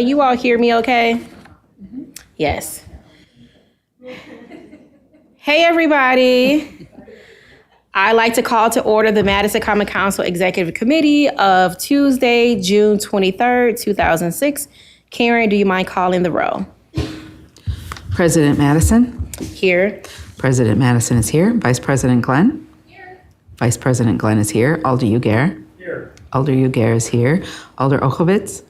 Can you all hear me okay? Yes. Hey, everybody. I'd like to call to order the Madison Common Council Executive Committee of Tuesday, June 23rd, 2006. Karen, do you mind calling the roll? President Madison. Here. President Madison is here. Vice President Glenn. Here. Vice President Glenn is here. Alder Ugair. Here. Alder Ugair is here. Alder Ochovich.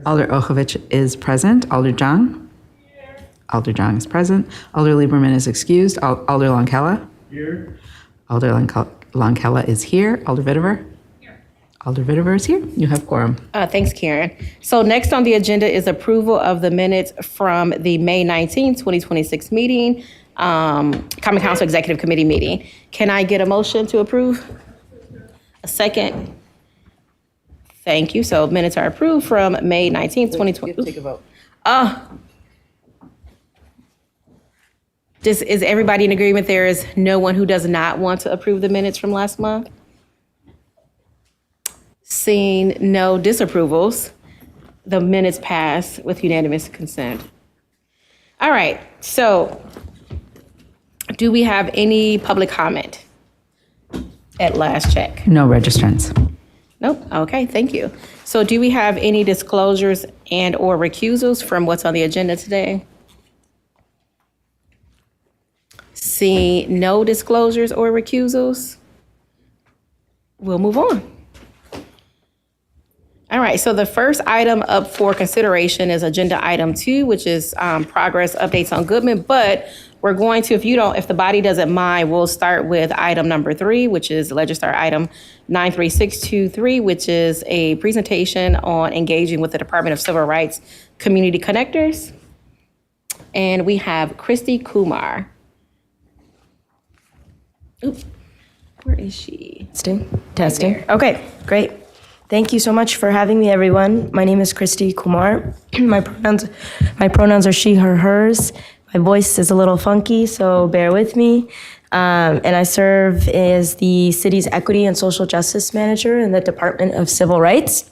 Alder Ochovich is present. Alder Jang. Here. Alder Jang is present. Alder Lieberman is excused. Alder Longkella. Here. Alder Longkella is here. Alder Vitiver. Alder Vitiver is here. You have quorum. Thanks, Karen. So next on the agenda is approval of the minutes from the May 19th, 2026 meeting, Common Council Executive Committee meeting. Can I get a motion to approve? A second? Thank you. So minutes are approved from May 19th, 2020. Take a vote. Is everybody in agreement there is no one who does not want to approve the minutes from last month? Seeing no disapprovals, the minutes pass with unanimous consent. All right, so do we have any public comment at last check? No registrants. Nope, okay, thank you. So do we have any disclosures and or recusals from what's on the agenda today? Seeing no disclosures or recusals, we'll move on. All right, so the first item up for consideration is agenda item 2, which is progress updates on Goodman, but we're going to, if the body doesn't mind, we'll start with item number 3, which is Legistar item 93623, which is a presentation on engaging with the Department of Civil Rights Community Connectors. And we have Christy Kumar. Oops, where is she? Testing. Okay, great. Thank you so much for having me, everyone. My name is Christy Kumar. My pronouns are she, her, hers. My voice is a little funky, so bear with me. And I serve as the city's Equity and Social Justice Manager in the Department of Civil Rights.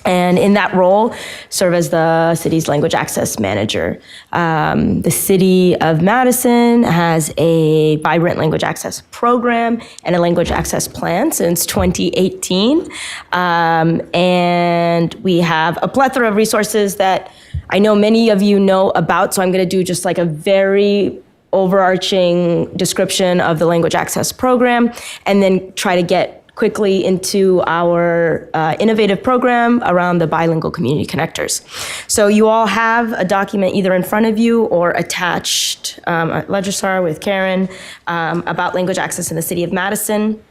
And in that role, serve as the city's Language Access Manager. The city of Madison has a vibrant language access program and a language access plan since 2018. And we have a plethora of resources that I know many of you know about, so I'm gonna do just like a very overarching description of the language access program and then try to get quickly into our innovative program around the bilingual community connectors. So you all have a document either in front of you or attached at Legistar with Karen about language access in the city of Madison.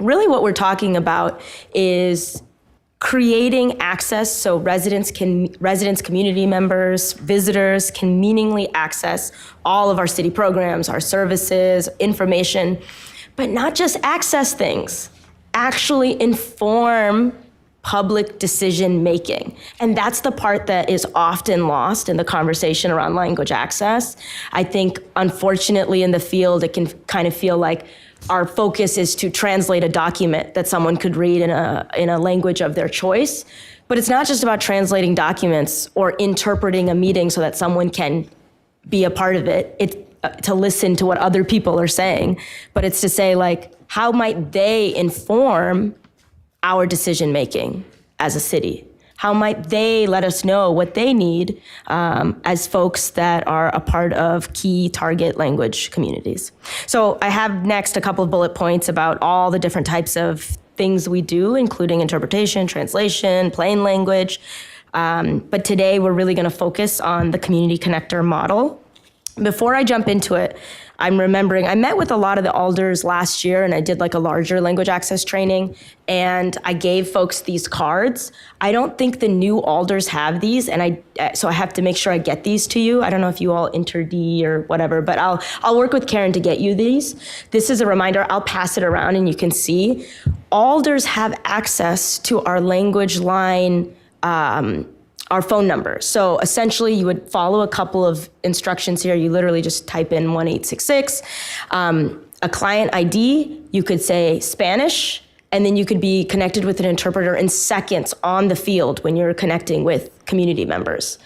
Really what we're talking about is creating access so residents, community members, visitors can meaningfully access all of our city programs, our services, information, but not just access things. Actually inform public decision making. And that's the part that is often lost in the conversation around language access. I think, unfortunately, in the field, it can kind of feel like our focus is to translate a document that someone could read in a language of their choice. But it's not just about translating documents or interpreting a meeting so that someone can be a part of it. It's to listen to what other people are saying, but it's to say, like, how might they inform our decision making as a city? How might they let us know what they need as folks that are a part of key target language communities? So I have next a couple of bullet points about all the different types of things we do, including interpretation, translation, plain language. But today we're really gonna focus on the community connector model. Before I jump into it, I'm remembering I met with a lot of the alders last year and I did like a larger language access training and I gave folks these cards. I don't think the new alders have these and so I have to make sure I get these to you. I don't know if you all enter D or whatever, but I'll work with Karen to get you these. This is a reminder, I'll pass it around and you can see. Alders have access to our language line our phone number. So essentially you would follow a couple of instructions here. You literally just type in 1866. A client ID, you could say Spanish, and then you could be connected with an interpreter in seconds on the field when you're connecting with community members.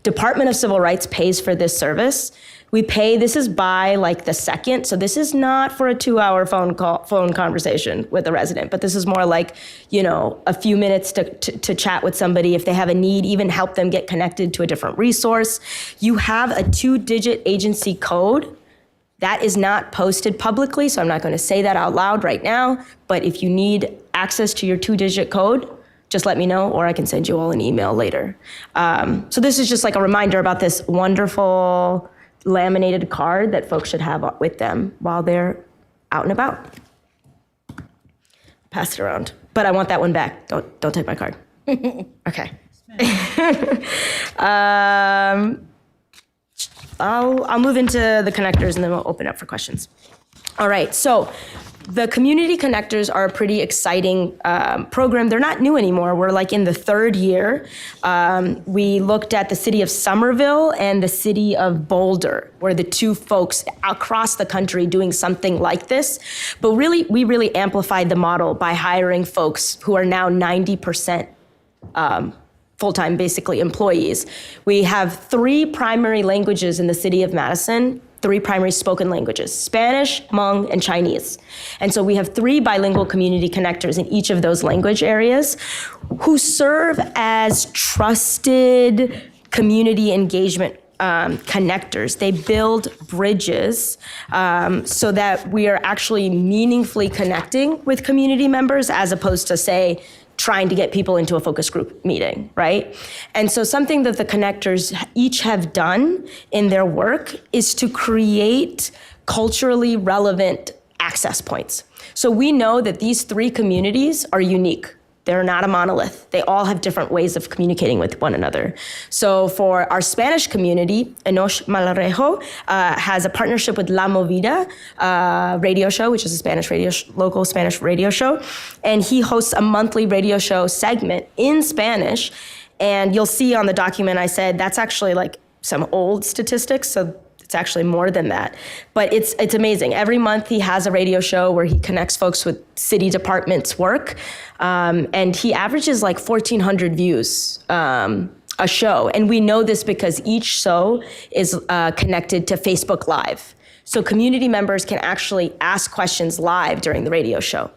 Department of Civil Rights pays for this service. We pay, this is by like the second, so this is not for a 2-hour phone conversation with a resident, but this is more like, you know, a few minutes to chat with somebody if they have a need, even help them get connected to a different resource. You have a 2-digit agency code. That is not posted publicly, so I'm not going to say that out loud right now, but if you need access to your 2-digit code, just let me know, or I can send you all an email later. So this is just like a reminder about this wonderful laminated card that folks should have with them while they're out and about. Pass it around, but I want that one back. Don't take my card. Okay. I'll move into the connectors and then we'll open up for questions. All right, so the community connectors are a pretty exciting program. They're not new anymore. We're like in the 3rd year. We looked at the city of Somerville and the city of Boulder, were the 2 folks across the country doing something like this. But really, we really amplified the model by hiring folks who are now 90% full-time, basically, employees. We have 3 primary languages in the city of Madison, 3 primary spoken languages: Spanish, Hmong, and Chinese. And so we have 3 bilingual community connectors in each of those language areas who serve as trusted community engagement connectors. They build bridges so that we are actually meaningfully connecting with community members as opposed to, say, trying to get people into a focus group meeting, right? And so something that the connectors each have done in their work is to create culturally relevant access points. So we know that these 3 communities are unique. They're not a monolith. They all have different ways of communicating with one another. So for our Spanish community, Enosh Malrejo has a partnership with La Movida radio show, which is a Spanish local Spanish radio show. And he hosts a monthly radio show segment in Spanish. And you'll see on the document I said, that's actually like some old statistics. So it's actually more than that. But it's amazing. Every month he has a radio show where he connects folks with city departments' work. And he averages like 1,400 views a show. And we know this because each show is connected to Facebook Live. So community members can actually ask questions live during the radio show.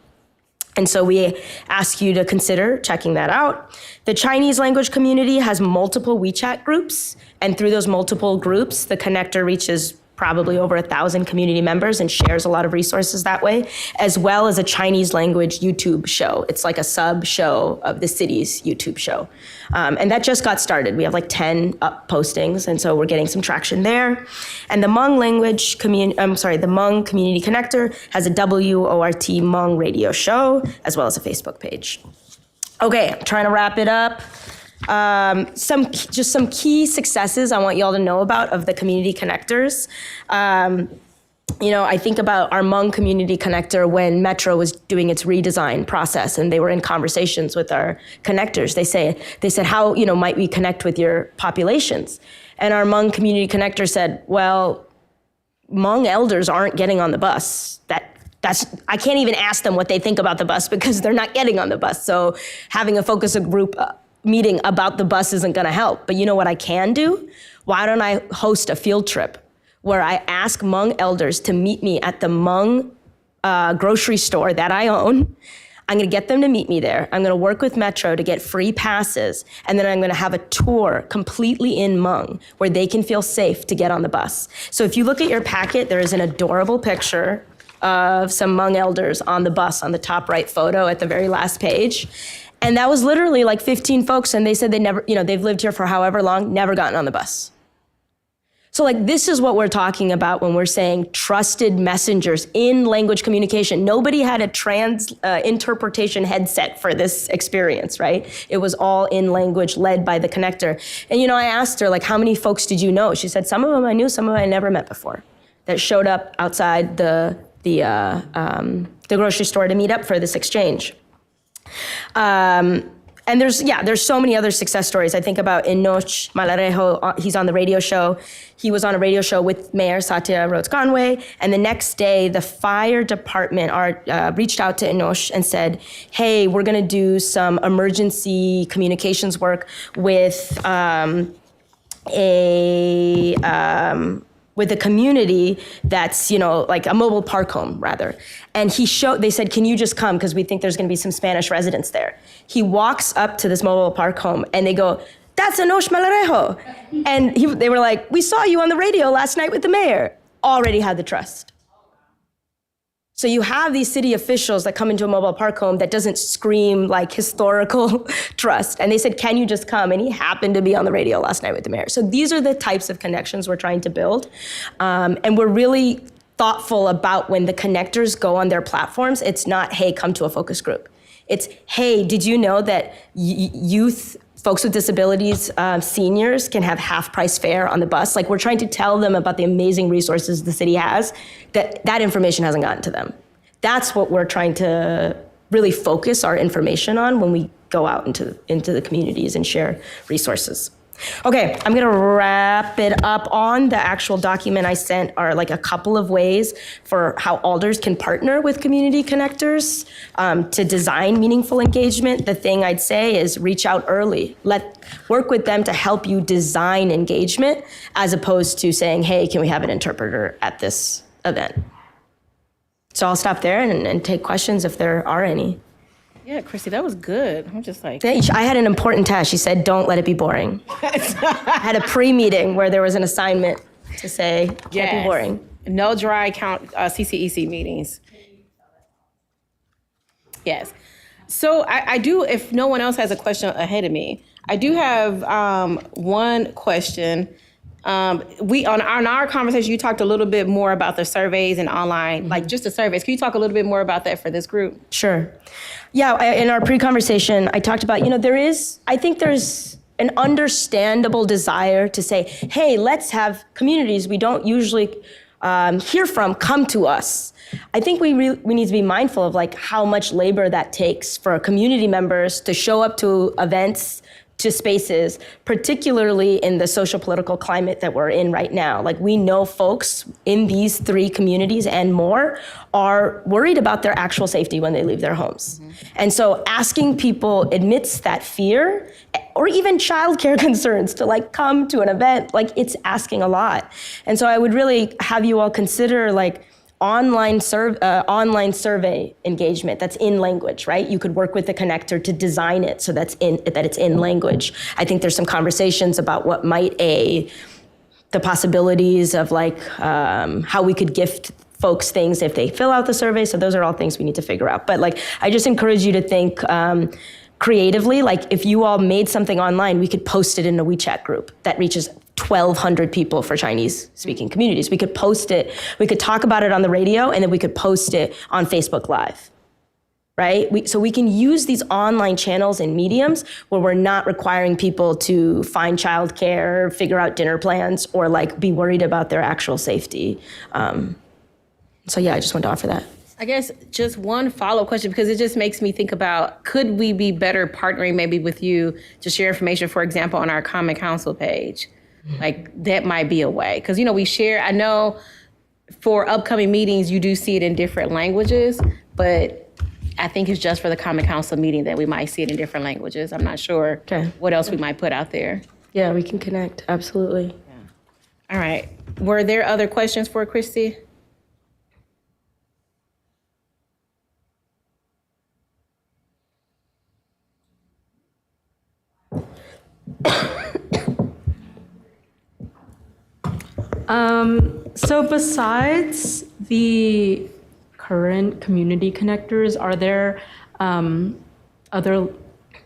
And so we ask you to consider checking that out. The Chinese language community has multiple WeChat groups, and through those multiple groups, the connector reaches probably over 1,000 community members and shares a lot of resources that way, as well as a Chinese language YouTube show. It's like a sub show of the city's YouTube show. And that just got started. We have like 10 up postings, and so we're getting some traction there. And the Hmong the Hmong Community Connector has a WORT Hmong radio show, as well as a Facebook page. Okay, I'm trying to wrap it up. Some key successes I want y'all to know about of the community connectors. I think about our Hmong Community Connector when Metro was doing its redesign process and they were in conversations with our connectors. They said, how, might we connect with your populations? And our Hmong Community Connector said, well, Hmong elders aren't getting on the bus. I can't even ask them what they think about the bus because they're not getting on the bus. So having a focus group meeting about the bus isn't going to help. But you know what I can do? Why don't I host a field trip where I ask Hmong elders to meet me at the Hmong grocery store that I own. I'm going to get them to meet me there. I'm going to work with Metro to get free passes. And then I'm going to have a tour completely in Hmong where they can feel safe to get on the bus. So if you look at your packet, there is an adorable picture of some Hmong elders on the bus on the top right photo at the very last page. And that was literally like 15 folks, and they said they never, they've lived here for however long, never gotten on the bus. So this is what we're talking about when we're saying trusted messengers in language communication. Nobody had a interpretation headset for this experience, right? It was all in language led by the connector. And I asked her, how many folks did you know? She said, some of them I knew, some of them I never met before, that showed up outside the grocery store to meet up for this exchange. And there's so many other success stories. I think about Enoch Malarejo. He's on the radio show. He was on a radio show with Mayor Satya Rhodes Conway. And the next day, the fire department reached out to Enoch and said, hey, we're going to do some emergency communications work with with a community that's, like a mobile park home, rather. And they said, can you just come? Because we think there's going to be some Spanish residents there. He walks up to this mobile park home and they go, that's Enoch Malarejo. And they were like, we saw you on the radio last night with the mayor. Already had the trust. So you have these city officials that come into a mobile park home that doesn't scream like historical trust. And they said, can you just come? And he happened to be on the radio last night with the mayor. So these are the types of connections we're trying to build. And we're really thoughtful about when the connectors go on their platforms. It's not, hey, come to a focus group. It's, hey, did you know that youth, folks with disabilities, seniors can have half-price fare on the bus? Like, we're trying to tell them about the amazing resources the city has, that information hasn't gotten to them. That's what we're trying to really focus our information on when we go out into the communities and share resources. Okay, I'm gonna wrap it up. On the actual document I sent are like a couple of ways for how alders can partner with community connectors to design meaningful engagement. The thing I'd say is reach out early. Work with them to help you design engagement as opposed to saying, hey, can we have an interpreter at this event? So I'll stop there and take questions if there are any. Yeah, Christy, that was good. I'm just like... I had an important task. She said, don't let it be boring. I had a pre-meeting where there was an assignment to say, can't be boring. No dry CCEC meetings. Yes. So I do, if no one else has a question ahead of me, I do have one question. On our conversation, you talked a little bit more about the surveys and online, like just the surveys. Can you talk a little bit more about that for this group? Sure. Yeah, in our pre-conversation, I talked about, I think there's an understandable desire to say, hey, let's have communities we don't usually hear from come to us. I think we need to be mindful of like how much labor that takes for community members to show up to events, to spaces, particularly in the social political climate that we're in right now. Like, we know folks in these 3 communities and more are worried about their actual safety when they leave their homes. Mm-hmm. And so asking people amidst that fear, or even childcare concerns, to like come to an event, like it's asking a lot. And so I would really have you all consider like online survey engagement that's in language, right? You could work with the connector to design it so that it's in language. I think there's some conversations about what might the possibilities of like how we could gift folks things if they fill out the survey. So those are all things we need to figure out. But like, I just encourage you to think creatively. Like, if you all made something online, we could post it in a WeChat group that reaches 1,200 people for Chinese-speaking communities. We could post it, we could talk about it on the radio, and then we could post it on Facebook Live, right? So we can use these online channels and mediums where we're not requiring people to find childcare, figure out dinner plans, or like be worried about their actual safety. So yeah, I just wanted to offer that. I guess just one follow-up question, because it just makes me think about, could we be better partnering maybe with you to share information, for example, on our Common Council page? Like, that might be a way. Because, we share, I know for upcoming meetings, you do see it in different languages, but I think it's just for the Common Council meeting that we might see it in different languages. I'm not sure what else we might put out there. Yeah, we can connect, absolutely. Yeah. All right. Were there other questions for Christy? So besides the current community connectors, are there other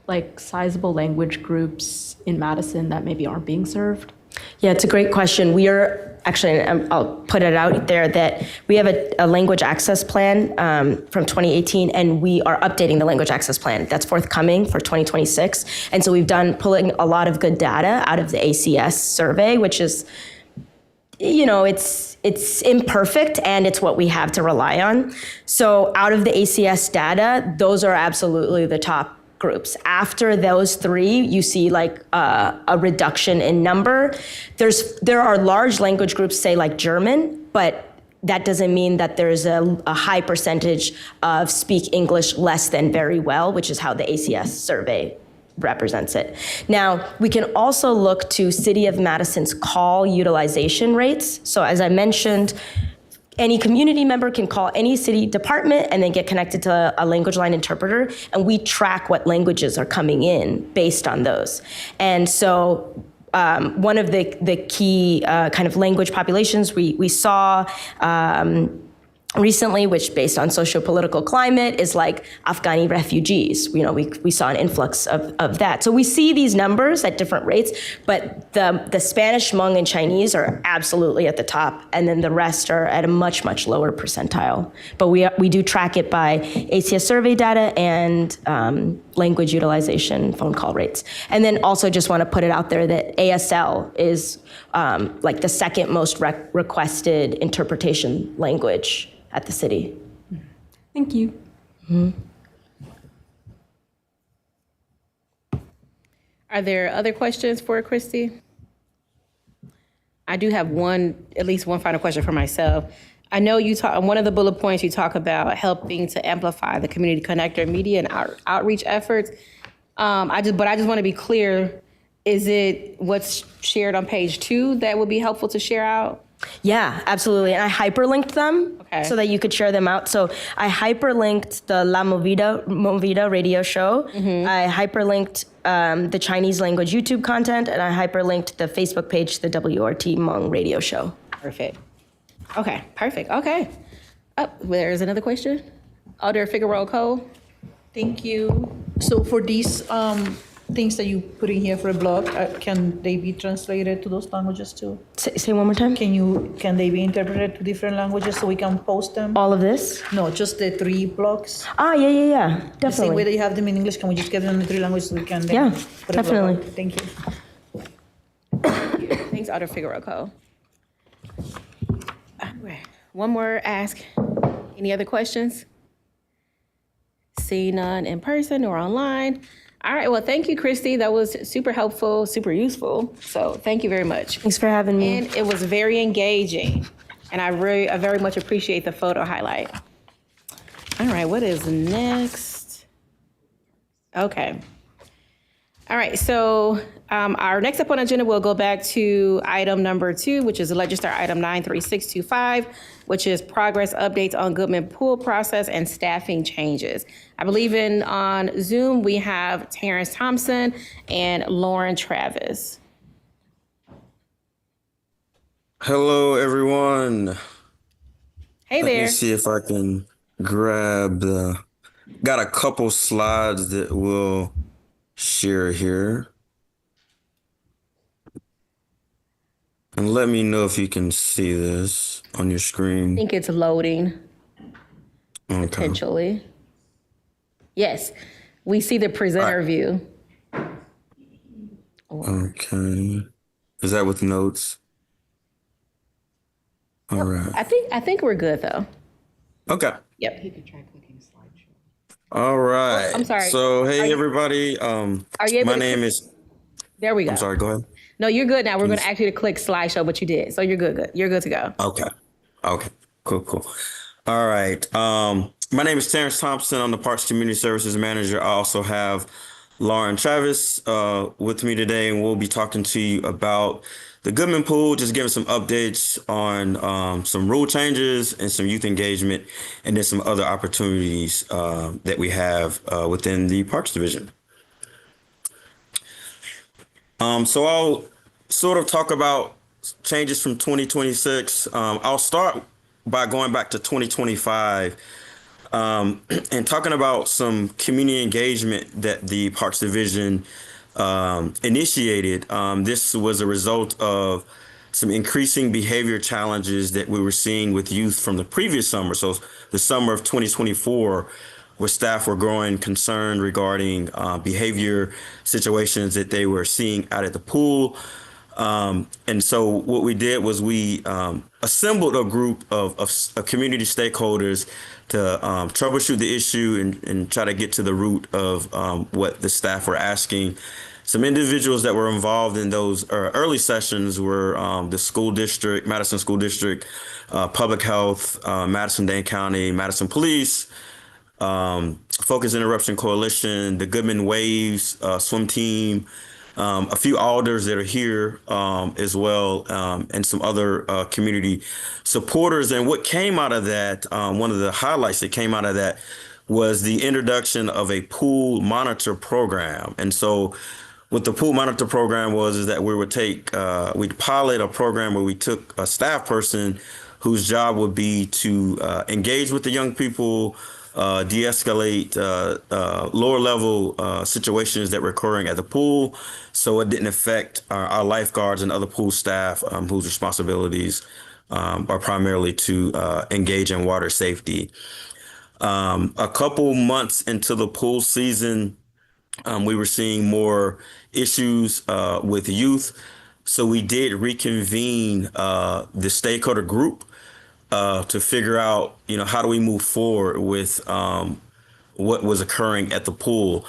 like sizable language groups in Madison that maybe aren't being served? Yeah, it's a great question. We are actually, I'll put it out there, that we have a language access plan from 2018, and we are updating the language access plan. That's forthcoming for 2026. And so we've pulling a lot of good data out of the ACS survey, which is, it's imperfect, and it's what we have to rely on. So out of the ACS data, those are absolutely the top groups. After those three, you see like a reduction in number. There are large language groups, say like German, but that doesn't mean that there's a high percentage of speak English less than very well, which is how the ACS survey represents it. Now, we can also look to City of Madison's call utilization rates. So as I mentioned, any community member can call any city department and then get connected to a language line interpreter, and we track what languages are coming in based on those. And so one of the key kind of language populations we saw recently, which based on socio-political climate, is like Afghani refugees. You know, we saw an influx of that. So we see these numbers at different rates, but the Spanish, Hmong, and Chinese are absolutely at the top, and then the rest are at a much, much lower percentile. But we do track it by ACS survey data and language utilization phone call rates. And then also just want to put it out there that ASL is like the second most requested interpretation language at the city. Thank you. Are there other questions for Christy? I do have at least one final question for myself. I know you talk, one of the bullet points you talk about helping to amplify the community connector media and outreach efforts. I just want to be clear, is it what's shared on page 2 that would be helpful to share out? Yeah, absolutely. And I hyperlinked them so that you could share them out. So I hyperlinked the La Movida radio show. I hyperlinked the Chinese language YouTube content, and I hyperlinked the Facebook page, the WRT Hmong radio show. Perfect. Okay, perfect. Okay. There's another question. Alder Figueroa Cole. Thank you. So for these things that you put in here for a blog, can they be translated to those languages too? Say one more time. Can they be interpreted to different languages so we can post them? All of this? No, just the 3 blogs. Yeah. The same way Definitely. that you have them in English, can we just get them in the 3 languages so we can then Yeah, put a blog definitely. out? Thank you. Thanks, Alder Figueroa Cole. One more ask. Any other questions? See none in person or online. All right, well, thank you, Christy. That was super helpful, super useful. So thank you very much. Thanks for having me. And it was very engaging. And I very much appreciate the photo highlight. All right, what is next? Okay. All right, so our next up on the agenda, we'll go back to item number 2, which is Legislature Item 93625, which is progress updates on Goodman Pool process and staffing changes. I believe on Zoom, we have Terrence Thompson and Lauren Travis. Hello, everyone. Hey Let there. me see if I can grab got a couple slides that we'll share here. And let me know if you can see this on your I screen. think it's loading, Okay. potentially. Yes, we see the presenter view. Okay. Is that with notes? All right. I think we're good, though. Okay. Yep. All right. I'm sorry. So, Are hey, you- everybody. Are you able My to name is, There we go. I'm sorry, go ahead. No, you're good now. We're going to ask you to click slideshow, but you did. So you're good. You're good to go. Okay. Cool. All right. My name is Terrence Thompson. I'm the Parks Community Services Manager. I also have Lauren Travis with me today, and we'll be talking to you about the Goodman Pool, just giving some updates on some rule changes and some youth engagement, and then some other opportunities that we have within the Parks Division. So I'll sort of talk about changes from 2026. I'll start by going back to 2025 and talking about some community engagement that the Parks Division initiated. This was a result of some increasing behavior challenges that we were seeing with youth from the previous summer. So the summer of 2024, where staff were growing concerned regarding behavior situations that they were seeing out at the pool. And so what we did was we assembled a group of community stakeholders to troubleshoot the issue and try to get to the root of what the staff were asking. Some individuals that were involved in those early sessions were the school district, Madison School District, Public Health, Madison-Dane County, Madison Police, Focus Interruption Coalition, the Goodman Waves swim team, a few alders that are here as well, and some other community supporters. And what came out of that, one of the highlights that came out of that was the introduction of a pool monitor program. And so what the pool monitor program was is that we would we'd pilot a program where we took a staff person whose job would be to engage with the young people, de-escalate lower level situations that were occurring at the pool, so it didn't affect our lifeguards and other pool staff whose responsibilities are primarily to engage in water safety. A couple months into the pool season, we were seeing more issues with youth, so we did reconvene the stakeholder group to figure out, how do we move forward with what was occurring at the pool.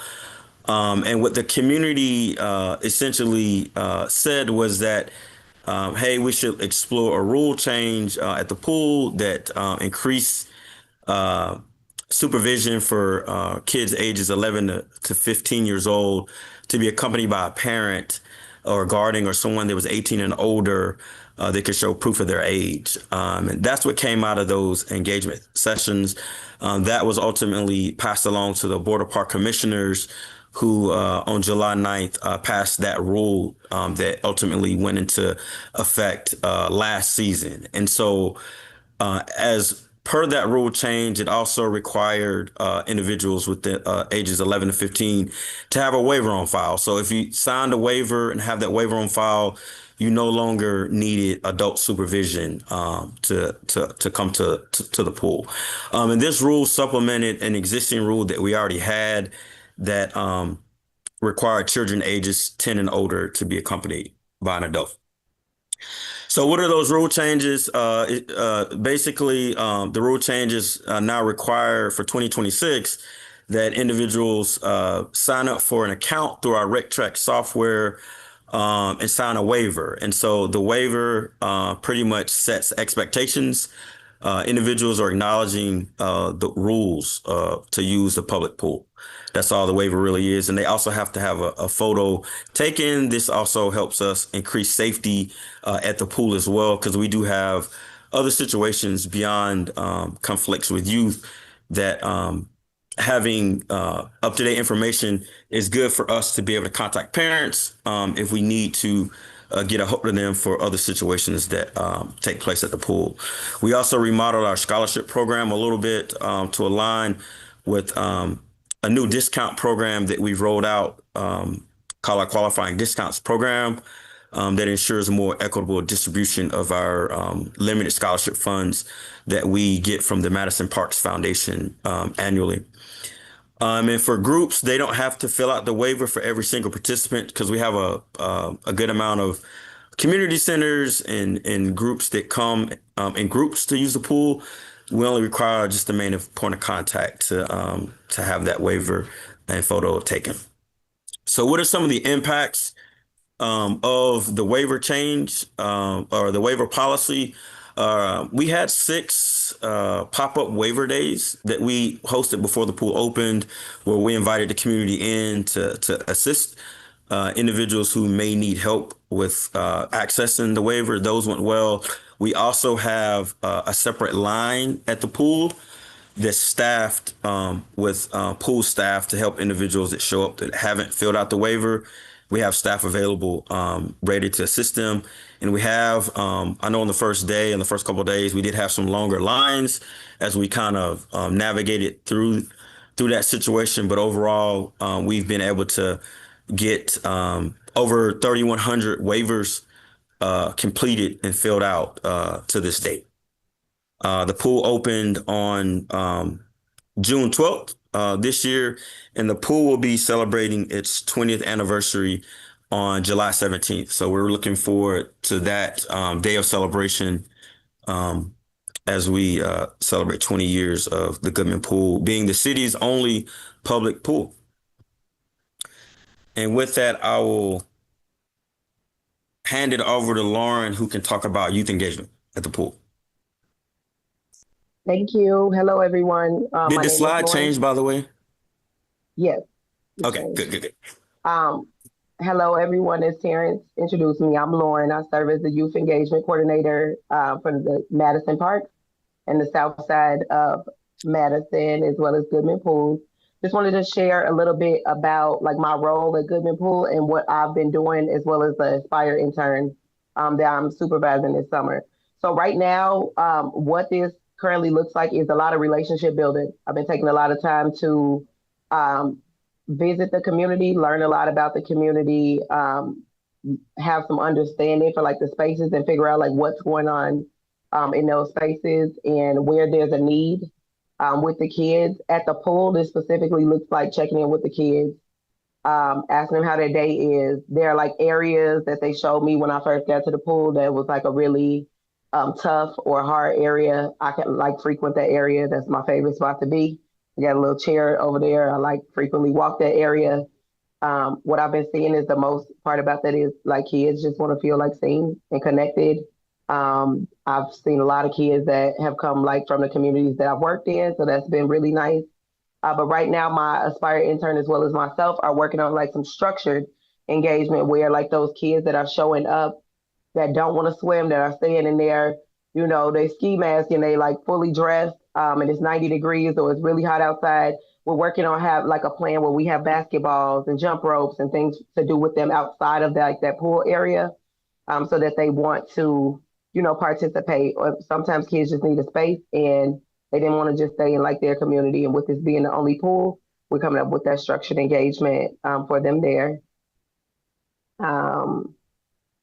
And what the community essentially said was that, hey, we should explore a rule change at the pool that increase supervision for kids ages 11 to 15 years old to be accompanied by a parent or a guardian or someone that was 18 and older that could show proof of their age. And that's what came out of those engagement sessions. That was ultimately passed along to the Board of Park Commissioners, who on July 9th passed that rule that ultimately went into effect last season. And so as per that rule change, it also required individuals with the ages 11 to 15 to have a waiver on file. So if you signed a waiver and have that waiver on file, you no longer needed adult supervision to come to the pool. And this rule supplemented an existing rule that we already had that required children ages 10 and older to be accompanied by an adult. So what are those rule changes? Basically, the rule changes now require for 2026 that individuals sign up for an account through our RecTrack software and sign a waiver. And so the waiver pretty much sets expectations. Individuals are acknowledging the rules to use the public pool. That's all the waiver really is. And they also have to have a photo taken. This also helps us increase safety at the pool as well, because we do have other situations beyond conflicts with youth that having up-to-date information is good for us to be able to contact parents if we need to get a hold of them for other situations that take place at the pool. We also remodeled our scholarship program a little bit to align with a new discount program that we've rolled out called our Qualifying Discounts Program that ensures a more equitable distribution of our limited scholarship funds that we get from the Madison Parks Foundation annually. And for groups, they don't have to fill out the waiver for every single participant because we have a good amount of community centers and groups that come in groups to use the pool. We only require just the main point of contact to have that waiver and photo taken. So what are some of the impacts of the waiver change or the waiver policy? We had 6 pop-up waiver days that we hosted before the pool opened, where we invited the community in to assist individuals who may need help with accessing the waiver. Those went well. We also have a separate line at the pool that's staffed with pool staff to help individuals that show up that haven't filled out the waiver. We have staff available ready to assist them. And we have, I know on the first day and the first couple of days, we did have some longer lines as we kind of navigated through that situation. But overall, we've been able to get over 3,100 waivers completed and filled out to this date. The pool opened on June 12th this year, and the pool will be celebrating its 20th anniversary on July 17th. So we're looking forward to that day of celebration as we celebrate 20 years of the Goodman Pool being the city's only public pool. And with that, I will hand it over to Lauren, who can talk about youth engagement at the pool. Thank you. Hello, everyone. Did My the name is slide Lauren. change, by the way? Yes. it Okay, changed. good. Hello, everyone. As Terrence introduced me, I'm Lauren. I serve as the Youth Engagement Coordinator for the Madison Park and the south side of Madison, as well as Goodman Pool. Just wanted to share a little bit about like my role at Goodman Pool and what I've been doing, as well as the Aspire intern that I'm supervising this summer. So right now, what this currently looks like is a lot of relationship building. I've been taking a lot of time to visit the community, learn a lot about the community, have some understanding for like the spaces and figure out like what's going on in those spaces and where there's a need with the kids. At the pool, this specifically looks like checking in with the kids, asking them how their day is. There are like areas that they showed me when I first got to the pool that was like a really tough or hard area. I can like frequent that area. That's my favorite spot to be. I got a little chair over there. I like frequently walk that area. What I've been seeing is the most part about that is like kids just want to feel like seen and connected. I've seen a lot of kids that have come like from the communities that I've worked in. So that's been really nice. But right now my Aspire intern as well as myself are working on like some structured engagement where like those kids that are showing up that don't want to swim, that are staying in there, you know, they ski mask and they like fully dressed and it's 90 degrees or it's really hot outside. We're working on have like a plan where we have basketballs and jump ropes and things to do with them outside of that, like that pool area so that they want to, you know, participate. Or sometimes kids just need a space and they didn't want to just stay in like their community. And with this being the only pool, we're coming up with that structured engagement for them there.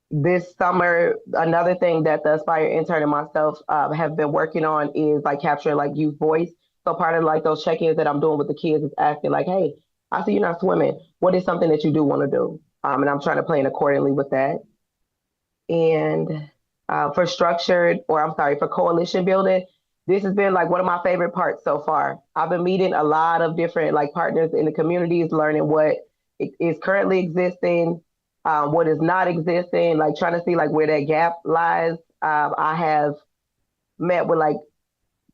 This summer, another thing that the Aspire intern and myself have been working on is like capturing like youth voice. So part of like those check-ins that I'm doing with the kids is asking like, hey, I see you're not swimming. What is something that you do want to do? And I'm trying to plan accordingly with that. And for coalition building, this has been like one of my favorite parts so far. I've been meeting a lot of different like partners in the communities, learning what is currently existing, what is not existing, like trying to see like where that gap lies. I have met with like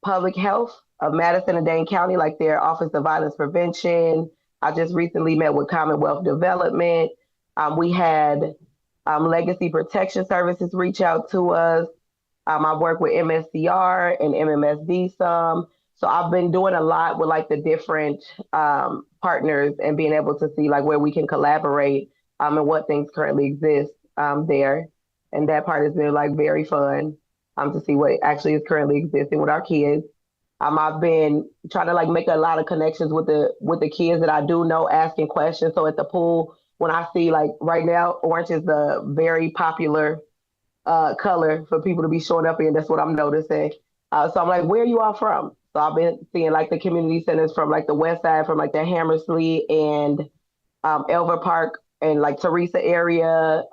public health of Madison and Dane County, like their Office of Violence Prevention. I just recently met with Commonwealth Development. We had Legacy Protection Services reach out to us. I work with MSCR and MMSD some. So I've been doing a lot with like the different partners and being able to see like where we can collaborate and what things currently exist there. And that part has been like very fun to see what actually is currently existing with our kids. I've been trying to like make a lot of connections with the kids that I do know, asking questions. So at the pool, when I see like right now, orange is the very popular color for people to be showing up in. That's what I'm noticing. So I'm like, where are you all from? So I've been seeing like the community centers from like the west side, from like the Hammersley and Elver Park and like Teresa area.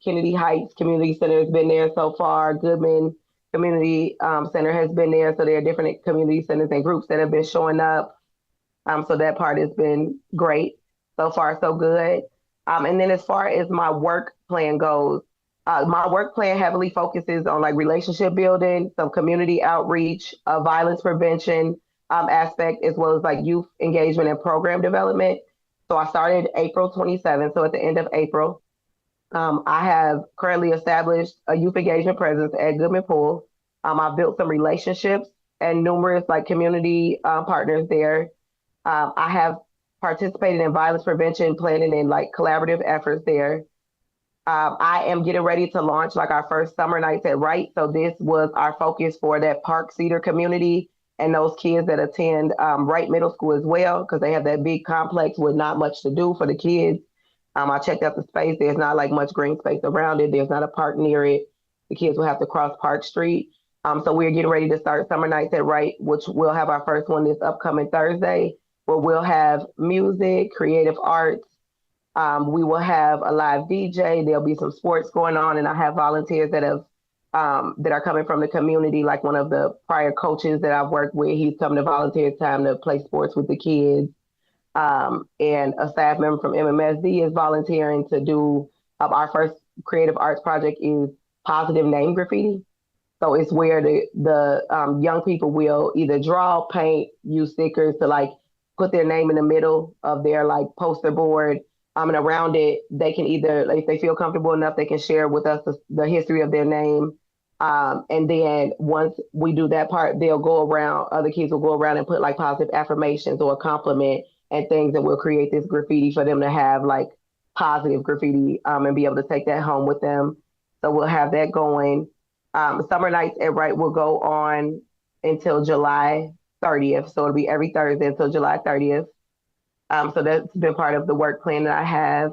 Kennedy Heights Community Center has been there so far. Goodman Community Center has been there. So there are different community centers and groups that have been showing up. So that part has been great. So far, so good. And then as far as my work plan goes, my work plan heavily focuses on like relationship building, some community outreach, violence prevention aspect, as well as like youth engagement and program development. So I started April 27th. So at the end of April, I have currently established a youth engagement presence at Goodman Pool. I've built some relationships and numerous like community partners there. I have participated in violence prevention planning and like collaborative efforts there. I am getting ready to launch like our first summer nights at Wright. So this was our focus for that Park Cedar community and those kids that attend Wright Middle School as well, because they have that big complex with not much to do for the kids. I checked out the space. There's not like much green space around it. There's not a park near it. The kids will have to cross Park Street. So we're getting ready to start summer nights at Wright, which we'll have our first one this upcoming Thursday, where we'll have music, creative arts, We will have a live DJ. There'll be some sports going on, and I have volunteers that are coming from the community. Like one of the prior coaches that I've worked with, he's come to volunteer time to play sports with the kids. And a staff member from MMSD is volunteering to do our first creative arts project is positive name graffiti. So it's where the young people will either draw, paint, use stickers to like put their name in the middle of their like poster board. And around it, they can either, like, if they feel comfortable enough, they can share with us the history of their name. And then once we do that part, they'll go around, other kids will go around and put like positive affirmations or a compliment and things, and we'll create this graffiti for them to have like positive graffiti and be able to take that home with them. So we'll have that going. Summer Nights at Wright will go on until July 30th. So it'll be every Thursday until July 30th. So that's been part of the work plan that I have.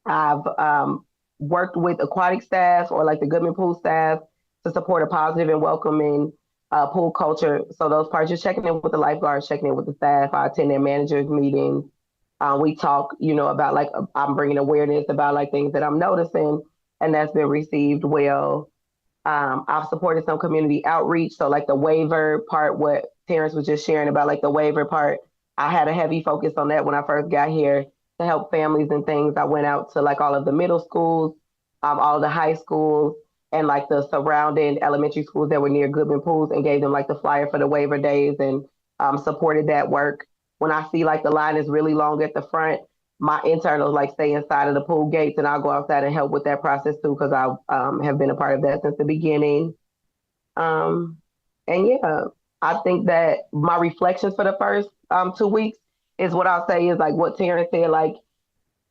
I've worked with aquatic staff or like the Goodman Pool staff to support a positive and welcoming pool culture. So those parts, just checking in with the lifeguards, checking in with the staff. I attend their managers meetings. We talk, about like, I'm bringing awareness about like things that I'm noticing, and that's been received well. I've supported some community outreach. So like the waiver part, what Terrence was just sharing about like the waiver part, I had a heavy focus on that when I first got here to help families and things. I went out to like all of the middle schools, all of the high schools, and like the surrounding elementary schools that were near Goodman Pools, and gave them like the flyer for the waiver days, and supported that work. When I see like the line is really long at the front, my internals like stay inside of the pool gates, and I'll go outside and help with that process too, because I have been a part of that since the beginning. And yeah, I think that my reflections for the first 2 weeks is what I'll say is like what Terrence said, like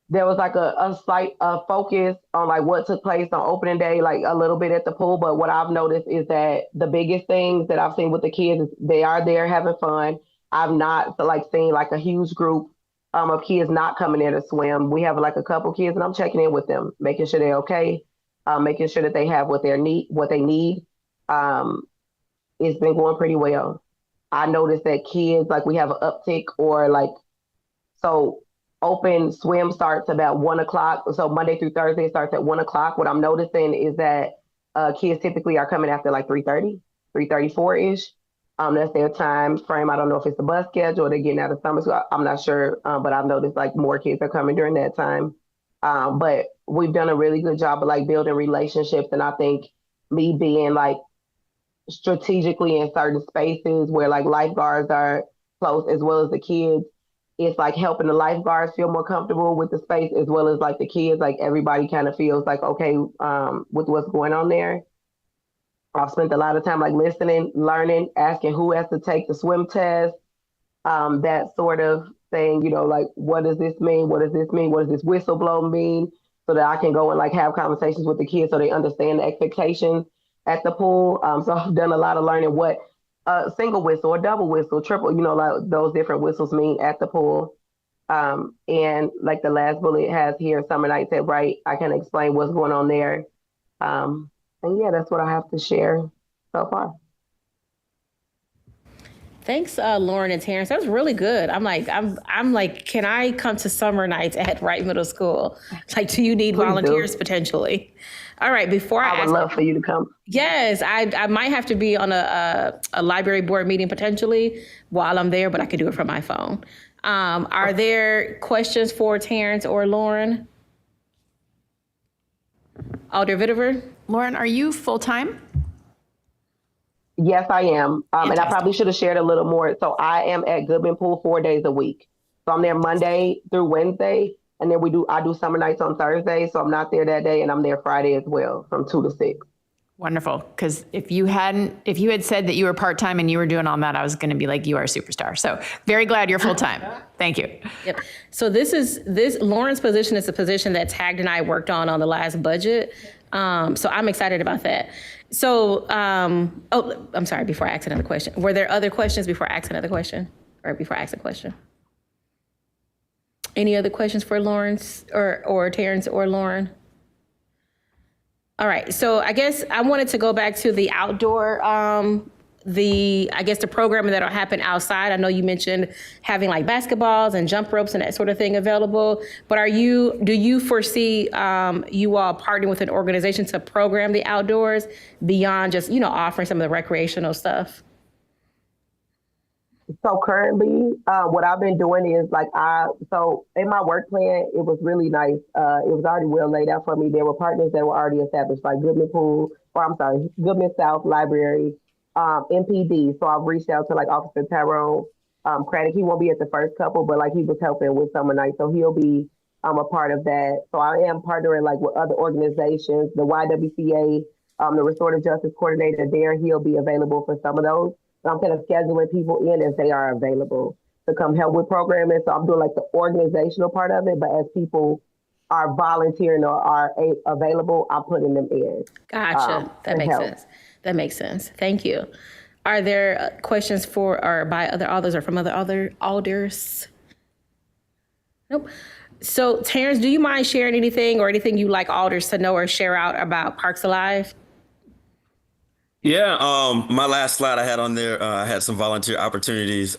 there was like a slight focus on like what took place on opening day, like a little bit at the pool. But what I've noticed is that the biggest things that I've seen with the kids is they are there having fun. I've not like seen like a huge group of kids not coming there to swim. We have like a couple kids, and I'm checking in with them, making sure they're okay, making sure that they have what they need. It's been going pretty well. I noticed that kids, like we have an uptick, or like, so open swim starts about 1 o'clock. So Monday through Thursday starts at 1 o'clock. What I'm noticing is that kids typically are coming after like 3:30, 3:34-ish. That's their time frame. I don't know if it's the bus schedule or they're getting out of summer school. I'm not sure, but I've noticed like more kids are coming during that time. But we've done a really good job of like building relationships. And I think me being like strategically in certain spaces where like lifeguards are close as well as the kids, it's like helping the lifeguards feel more comfortable with the space as well as like the kids. Like everybody kind of feels like okay with what's going on there. I've spent a lot of time like listening, learning, asking who has to take the swim test, that sort of thing, like what does this mean? What does this mean? What does this whistle blow mean? So that I can go and like have conversations with the kids so they understand the expectations at the pool. So I've done a lot of learning what a single whistle or double whistle, triple, like those different whistles mean at the pool. And like the last bullet has here, Summer Nights at Wright, I can explain what's going on there. And yeah, that's what I have to share so far. Thanks, Lauren and Terrence. That was really good. I'm like, can I come to Summer Nights at Wright Middle School? Like, do you need volunteers potentially? All right, before I would love for you to come. Yes, I might have to be on a library board meeting potentially while I'm there, but I could do it from my phone. Are there questions for Terrence or Lauren? Alder Vitever? Lauren, are you full-time? Yes, I am. And I probably should have shared a little more. So I am at Goodman Pool 4 days a week. So I'm there Monday through Wednesday. And then I do Summer Nights on Thursday. So I'm not there that day. And I'm there Friday as well from 2 to 6. Wonderful. Because if you had said that you were part-time and you were doing all that, I was going to be like, you are a superstar. So very glad you're full-time. Thank you. Yep. So Lauren's position is a position that Tagged and I worked on the last budget. So I'm excited about that. So, I'm sorry, before I ask another question. Were there other questions before I ask another question? Or before I ask a question? Any other questions for Lawrence or Terrence or Lauren? All right, so I guess I wanted to go back to the outdoor I guess the programming that'll happen outside. I know you mentioned having like basketballs and jump ropes and that sort of thing available, but do you foresee you all partnering with an organization to program the outdoors beyond just, offering some of the recreational stuff? So currently, what I've been doing is so in my work plan, it was really nice. It was already well laid out for me. There were partners that were already established, like Goodman South Library, MPD. So I've reached out to like Officer Tyrone Craddock. He won't be at the first couple, but like he was helping with summer night, so he'll be a part of that. So I am partnering like with other organizations, the YWCA, the Restorative Justice Coordinator there. He'll be available for some of those. I'm kind of scheduling people in as they are available to come help with programming. So I'm doing like the organizational part of it, but as people are volunteering or are available, I'm putting them in. Gotcha. That makes sense. That makes sense. Thank you. Are there questions for or by other authors or from other alders? Nope. So Terrence, do you mind sharing anything or anything you like alders to know or share out about Parks Alive? Yeah, my last slide I had on there, I had some volunteer opportunities.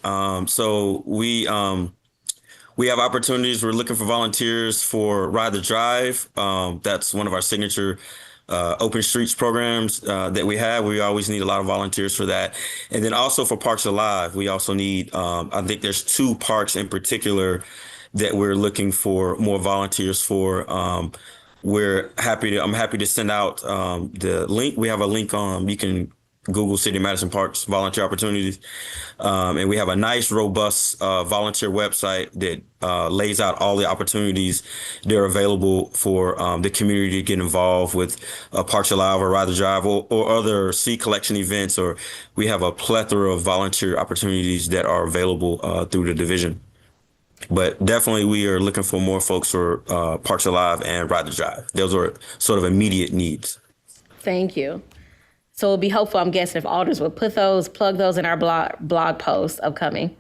So we have opportunities. We're looking for volunteers for Ride the Drive. That's one of our signature open streets programs that we have. We always need a lot of volunteers for that. And then also for Parks Alive, we also need, I think there's 2 parks in particular that we're looking for more volunteers for. I'm happy to send out the link. We have a link you can Google City of Madison Parks volunteer opportunities. And we have a nice, robust volunteer website that lays out all the opportunities that are available for the community to get involved with Parks Alive or Ride the Drive or other seed collection events. Or we have a plethora of volunteer opportunities that are available through the division. But definitely we are looking for more folks for Parks Alive and Ride the Drive. Those are sort of immediate needs. Thank you. So it'll be helpful, I'm guessing, if alders would plug those in our blog posts upcoming.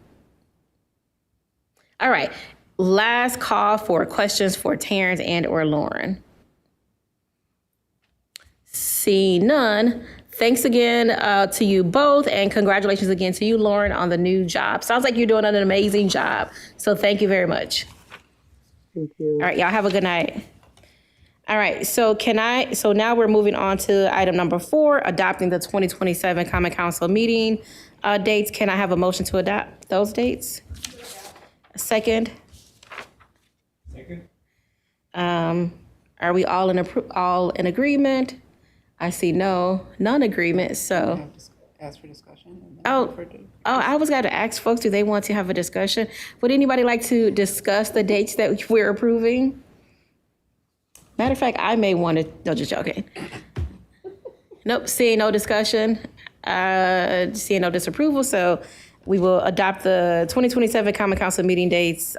All right. Last call for questions for Terrence and or Lauren. See none. Thanks again to you both, and congratulations again to you, Lauren, on the new job. Sounds like you're doing an amazing job. So thank you very much. Thank you. All right, y'all have a good night. All right, so now we're moving on to item number 4, adopting the 2027 Common Council meeting dates. Can I have a motion to adopt those dates? A second? Second. Are we all in agreement? I see non-agreement, so. Ask for discussion. Oh, I was going to ask folks, do they want to have a discussion? Would anybody like to discuss the dates that we're approving? Matter of fact, I may want to, no, just joking. Nope, seeing no discussion, seeing no disapproval, so we will adopt the 2027 Common Council meeting dates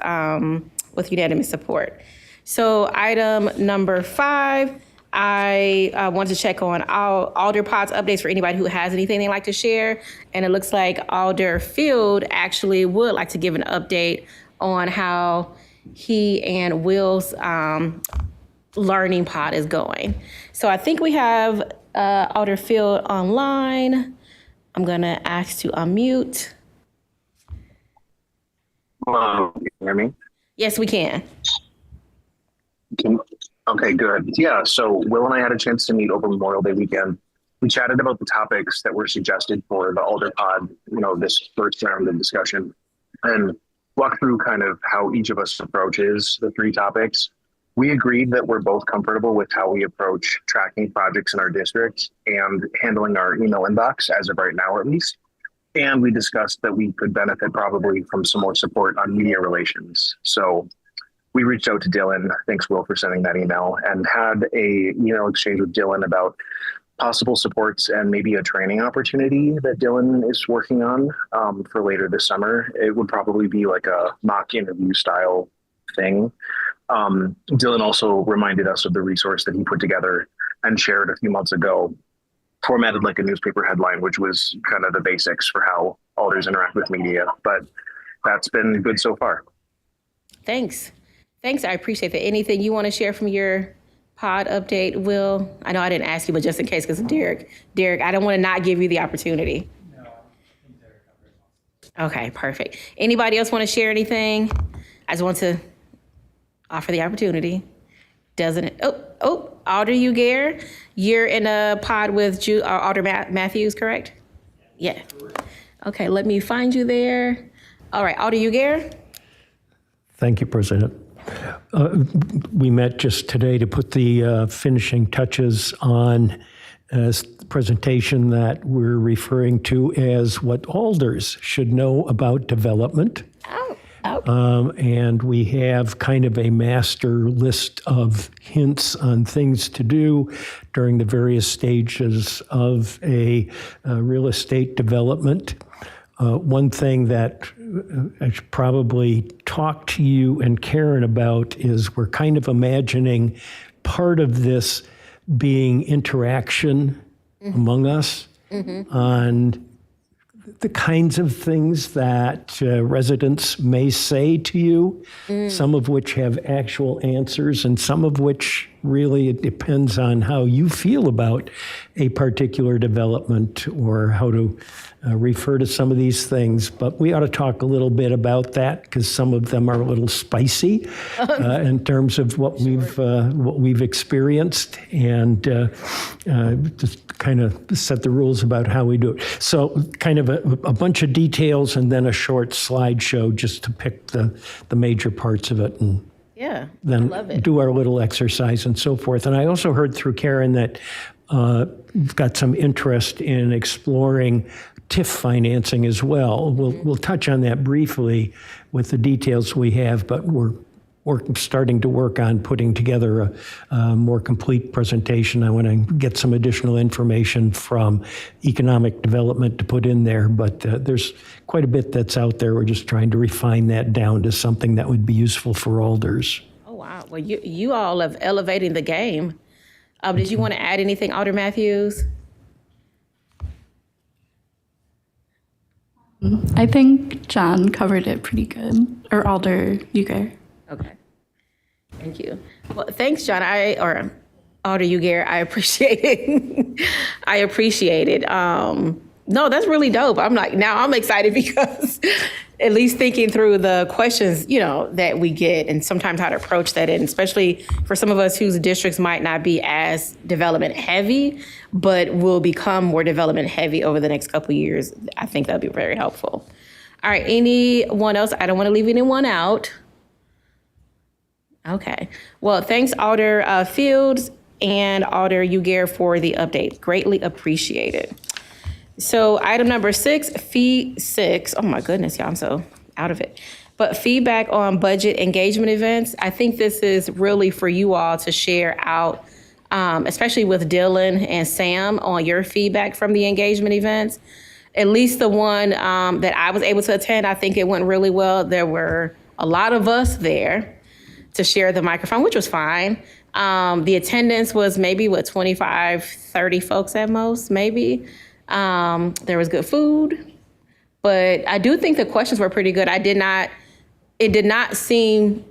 with unanimous support. So item number 5, I want to check on Alder Potts updates for anybody who has anything they'd like to share. And it looks like Alder Field actually would like to give an update on how he and Will's learning pod is going. So I think we have Alder Field online. I'm gonna ask to unmute. Hello, can you hear me? Yes, we can. Okay, good. Yeah, so Will and I had a chance to meet over Memorial Day weekend. We chatted about the topics that were suggested for the Alder Pod, this first round of discussion, and walked through kind of how each of us approaches the 3 topics. We agreed that we're both comfortable with how we approach tracking projects in our district and handling our email inbox, as of right now at least. And we discussed that we could benefit probably from some more support on media relations. So we reached out to Dylan, thanks Will for sending that email, and had a email exchange with Dylan about possible supports and maybe a training opportunity that Dylan is working on for later this summer. It would probably be like a mock interview style thing. Dylan also reminded us of the resource that he put together and shared a few months ago, formatted like a newspaper headline, which was kind of the basics for how alders interact with media. But that's been good so far. Thanks. I appreciate that. Anything you want to share from your pod update, Will? I know I didn't ask you, but just in case, because Derek, I don't want to not give you the opportunity. No, Okay, perfect. Anybody else want to share anything? I just want to offer the opportunity. Doesn't it? Alder Ugair, you're in a pod with Alder Matthews, correct? Yeah. Okay, let me find you there. All right, Alder Ugair. Thank you, President. We met just today to put the finishing touches on a presentation that we're referring to as what alders should know about development. And we have kind of a master list of hints on things to do during the various stages of a real estate development. One thing that I should probably talk to you and Karen about is we're kind of imagining part of this being interaction among us on the kinds of things that residents may say to you, some of which have actual answers and some of which really it depends on how you feel about a particular development or how to refer to some of these things. But we ought to talk a little bit about that because some of them are a little spicy in terms of what we've experienced, and just kind of set the rules about how we do it. So kind of a bunch of details and then a short slideshow just to pick the major parts of it, and Yeah, then I love it. do our little exercise and so forth. And I also heard through Karen that you've got some interest in exploring TIF financing as well. We'll touch on that briefly with the details we have, but we're starting to work on putting together a more complete presentation. I want to get some additional information from economic development to put in there, but there's quite a bit that's out there. We're just trying to refine that down to something that would be useful for alders. Oh, wow. Well, you all have elevated the game. Did you want to add anything, Alder Matthews? I think John covered it pretty good, or Alder Ugair. Okay. Thank you. Well, thanks, John. Alder Ugair, I appreciate it. I appreciate it. No, that's really dope. Now I'm excited because at least thinking through the questions, that we get and sometimes how to approach that, and especially for some of us whose districts might not be as development heavy, but will become more development heavy over the next couple of years. I think that'd be very helpful. All right, anyone else? I don't want to leave anyone out. Okay. Well, thanks, Alder Fields and Alder Ugair, for the update. Greatly appreciated. So item number 6, fee 6. Oh my goodness, y'all, I'm so out of it. But feedback on budget engagement events. I think this is really for you all to share out, especially with Dylan and Sam, on your feedback from the engagement events. At least the one that I was able to attend, I think it went really well. There were a lot of us there to share the microphone, which was fine. The attendance was maybe 25, 30 folks at most, maybe. There was good food, but I do think the questions were pretty good. It did not seem,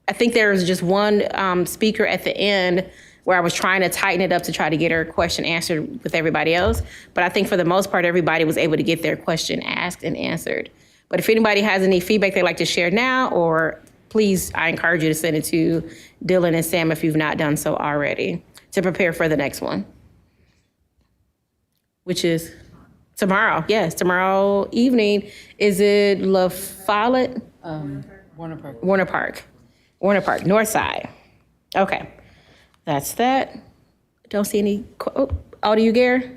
I think there was just one speaker at the end where I was trying to tighten it up to try to get her question answered with everybody else. But I think for the most part, everybody was able to get their question asked and answered. But if anybody has any feedback they'd like to share now, or please, I encourage you to send it to Dylan and Sam if you've not done so already, to prepare for the next one, which is tomorrow. Yes, tomorrow evening. Is it La Follette? Warner Park. Warner Park, North Side. Okay, that's that. Don't see any, Alder Ugair?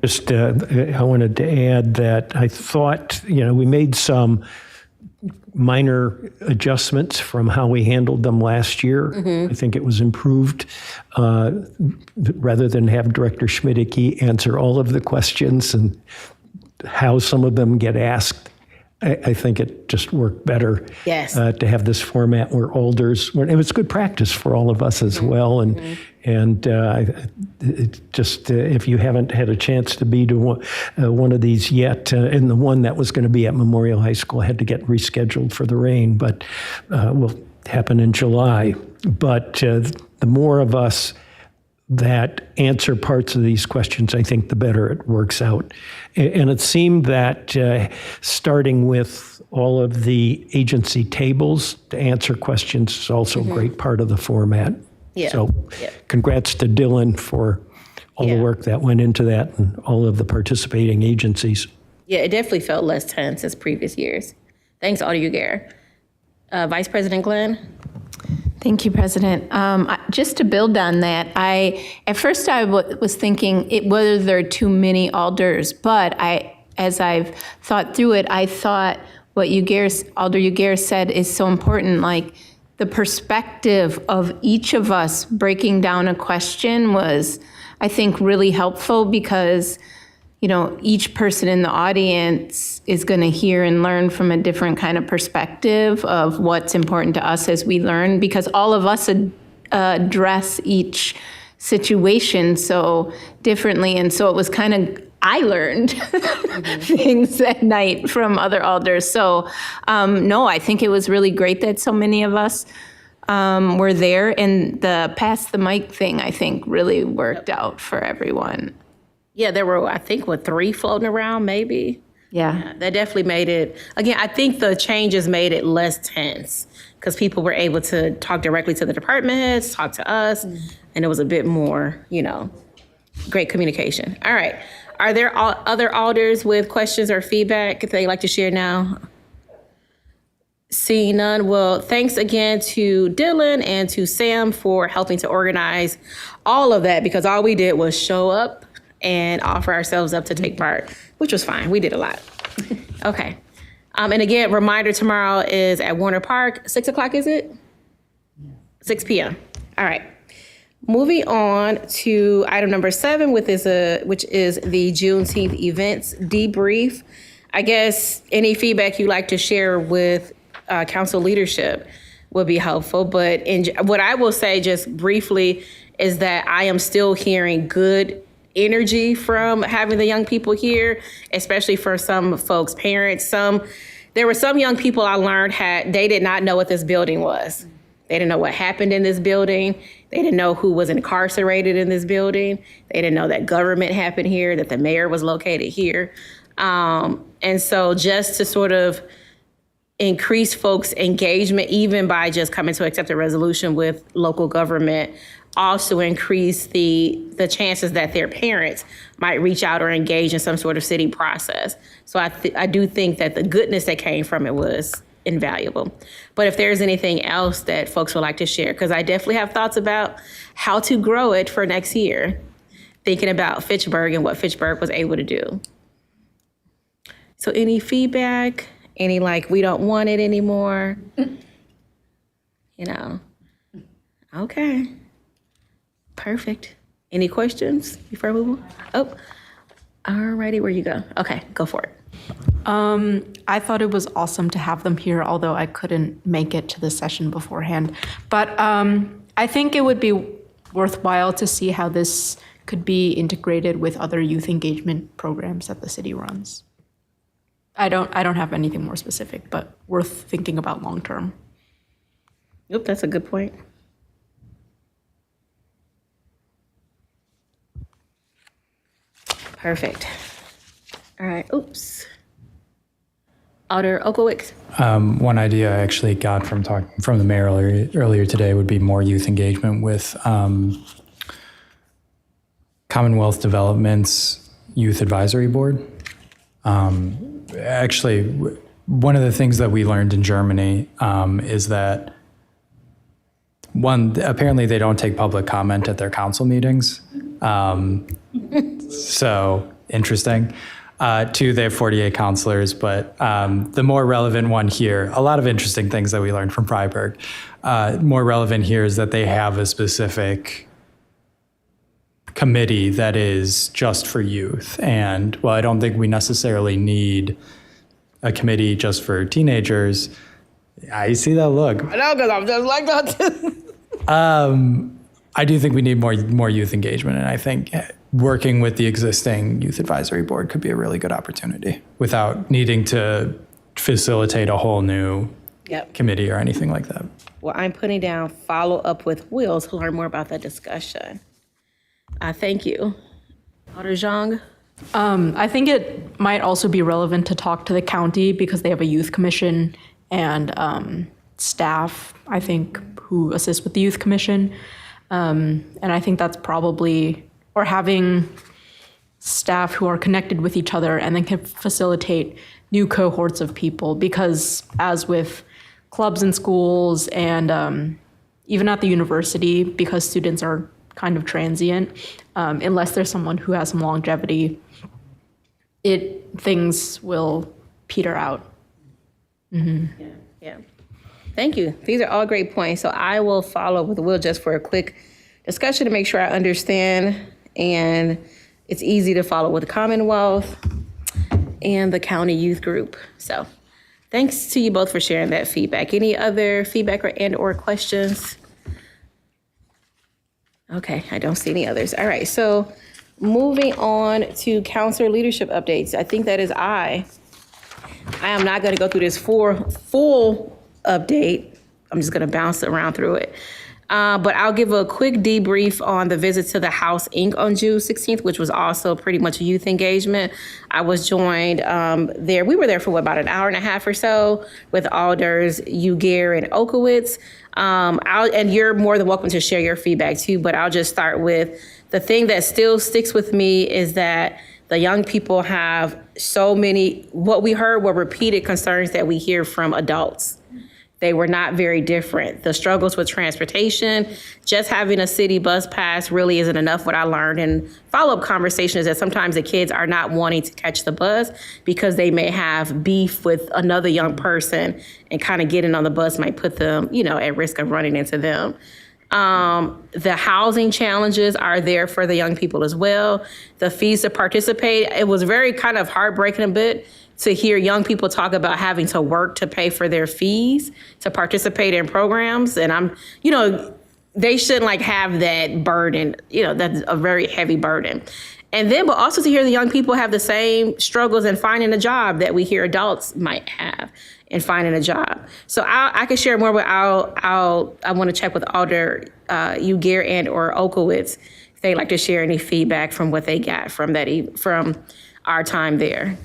Just, I wanted to add that I thought, we made some minor adjustments from how we handled them last year. I think it was improved. Rather than have Director Schmidicke answer all of the questions and how some of them get asked, I think it just worked better. Yes. To have this format where alders, it was good practice for all of us as well. And if you haven't had a chance to be to one of these yet, and the one that was going to be at Memorial High School had to get rescheduled for the rain, but will happen in July. But the more of us that answer parts of these questions, I think the better it works out. And it seemed that starting with all of the agency tables to answer questions is also a great part of the format. Yeah. So congrats to Dylan for all the work that went into that and all of the participating agencies. Yeah, it definitely felt less tense as previous years. Thanks, Alder Ugair. Vice President Glenn? Thank you, President. Just to build on that, at first I was thinking whether there are too many alders, but as I've thought through it, I thought what Alder Ugair said is so important, like the perspective of each of us breaking down a question was, I think, really helpful because each person in the audience is going to hear and learn from a different kind of perspective of what's important to us as we learn, because all of us address each situation so differently. And so it was kind of, I learned things at night from other alders. So no, I think it was really great that so many of us were there. And the pass the mic thing, I think, really worked out for everyone. Yeah, there were, I think, 3 floating around, maybe. Yeah. That definitely made it, again, I think the changes made it less tense because people were able to talk directly to the department heads, talk to us, and it was a bit more, great communication. All right. Are there other alders with questions or feedback that they'd like to share now? Seeing none, well, thanks again to Dylan and to Sam for helping to organize all of that, because all we did was show up and offer ourselves up to take part, which was fine. We did a lot. Okay. And again, reminder, tomorrow is at Warner Park. 6 o'clock, is it? 6 p.m. All right. Moving on to item number 7, which is the Juneteenth events debrief. I guess any feedback you'd like to share with council leadership would be helpful. But what I will say just briefly is that I am still hearing good energy from having the young people here, especially for some folks' parents. There were some young people I learned they did not know what this building was. They didn't know what happened in this building. They didn't know who was incarcerated in this building. They didn't know that government happened here, that the mayor was located here. And so just to sort of increase folks' engagement, even by just coming to accept a resolution with local government, also increase the chances that their parents might reach out or engage in some sort of city process. So I do think that the goodness that came from it was invaluable. But if there's anything else that folks would like to share, because I definitely have thoughts about how to grow it for next year, thinking about Fitchburg and what Fitchburg was able to do. So any feedback, any we don't want it anymore, okay. Perfect. Any questions before we move on? Oh, all righty, where you go? Okay, go for it. I thought it was awesome to have them here, although I couldn't make it to the session beforehand. But I think it would be worthwhile to see how this could be integrated with other youth engagement programs that the city runs. I don't have anything more specific, but worth thinking about long term. Yep, that's a good point. Perfect. All right. Oops. Alder Okowicz. One idea I actually got from the mayor earlier today would be more youth engagement with Commonwealth Development's Youth Advisory Board. Actually, one of the things that we learned in Germany is that apparently they don't take public comment at their council meetings. So interesting. 2, they have 48 counselors, but the more relevant one here, a lot of interesting things that we learned from Freiburg. More relevant here is that they have a specific committee that is just for youth. And while I don't think we necessarily need a committee just for teenagers, I see that look. I know, because I'm just like that. I do think we need more youth engagement, and I think working with the existing youth advisory board could be a really good opportunity without needing to facilitate a whole new committee or anything like that. Well, I'm putting down follow up with Will to learn more about that discussion. Thank you. Alder Zhang? I think it might also be relevant to talk to the county because they have a youth commission and staff, I think, who assist with the youth commission. And I think that's probably, or having staff who are connected with each other and then can facilitate new cohorts of people, because as with clubs in schools and even at the university, because students are kind of transient, unless there's someone who has some longevity, things will peter out. Yeah. Thank you. These are all great points. So I will follow with Will just for a quick discussion to make sure I understand. And it's easy to follow with the Commonwealth and the county youth group. So thanks to you both for sharing that feedback. Any other feedback or questions? Okay, I don't see any others. All right, so moving on to counselor leadership updates. I think that is I am not going to go through this full update. I'm just going to bounce around through it. But I'll give a quick debrief on the visit to the House Inc. on June 16th, which was also pretty much a youth engagement. I was joined there. We were there for about an hour and a half or so with Alders Ugair and Okowitz. And you're more than welcome to share your feedback too, but I'll just start with the thing that still sticks with me is that the young people have so many, what we heard were repeated concerns that we hear from adults. They were not very different. The struggles with transportation, just having a city bus pass really isn't enough. What I learned in follow-up conversations is that sometimes the kids are not wanting to catch the bus because they may have beef with another young person, and kind of getting on the bus might put them, at risk of running into them. The housing challenges are there for the young people as well. The fees to participate, it was very kind of heartbreaking a bit to hear young people talk about having to work to pay for their fees to participate in programs. And they shouldn't have that burden, that's a very heavy burden. And then, but also to hear the young people have the same struggles in finding a job that we hear adults might have in finding a job. So I can share more, but I want to check with Alder Ugair and or Okowitz if they'd like to share any feedback from what they got from from our time there.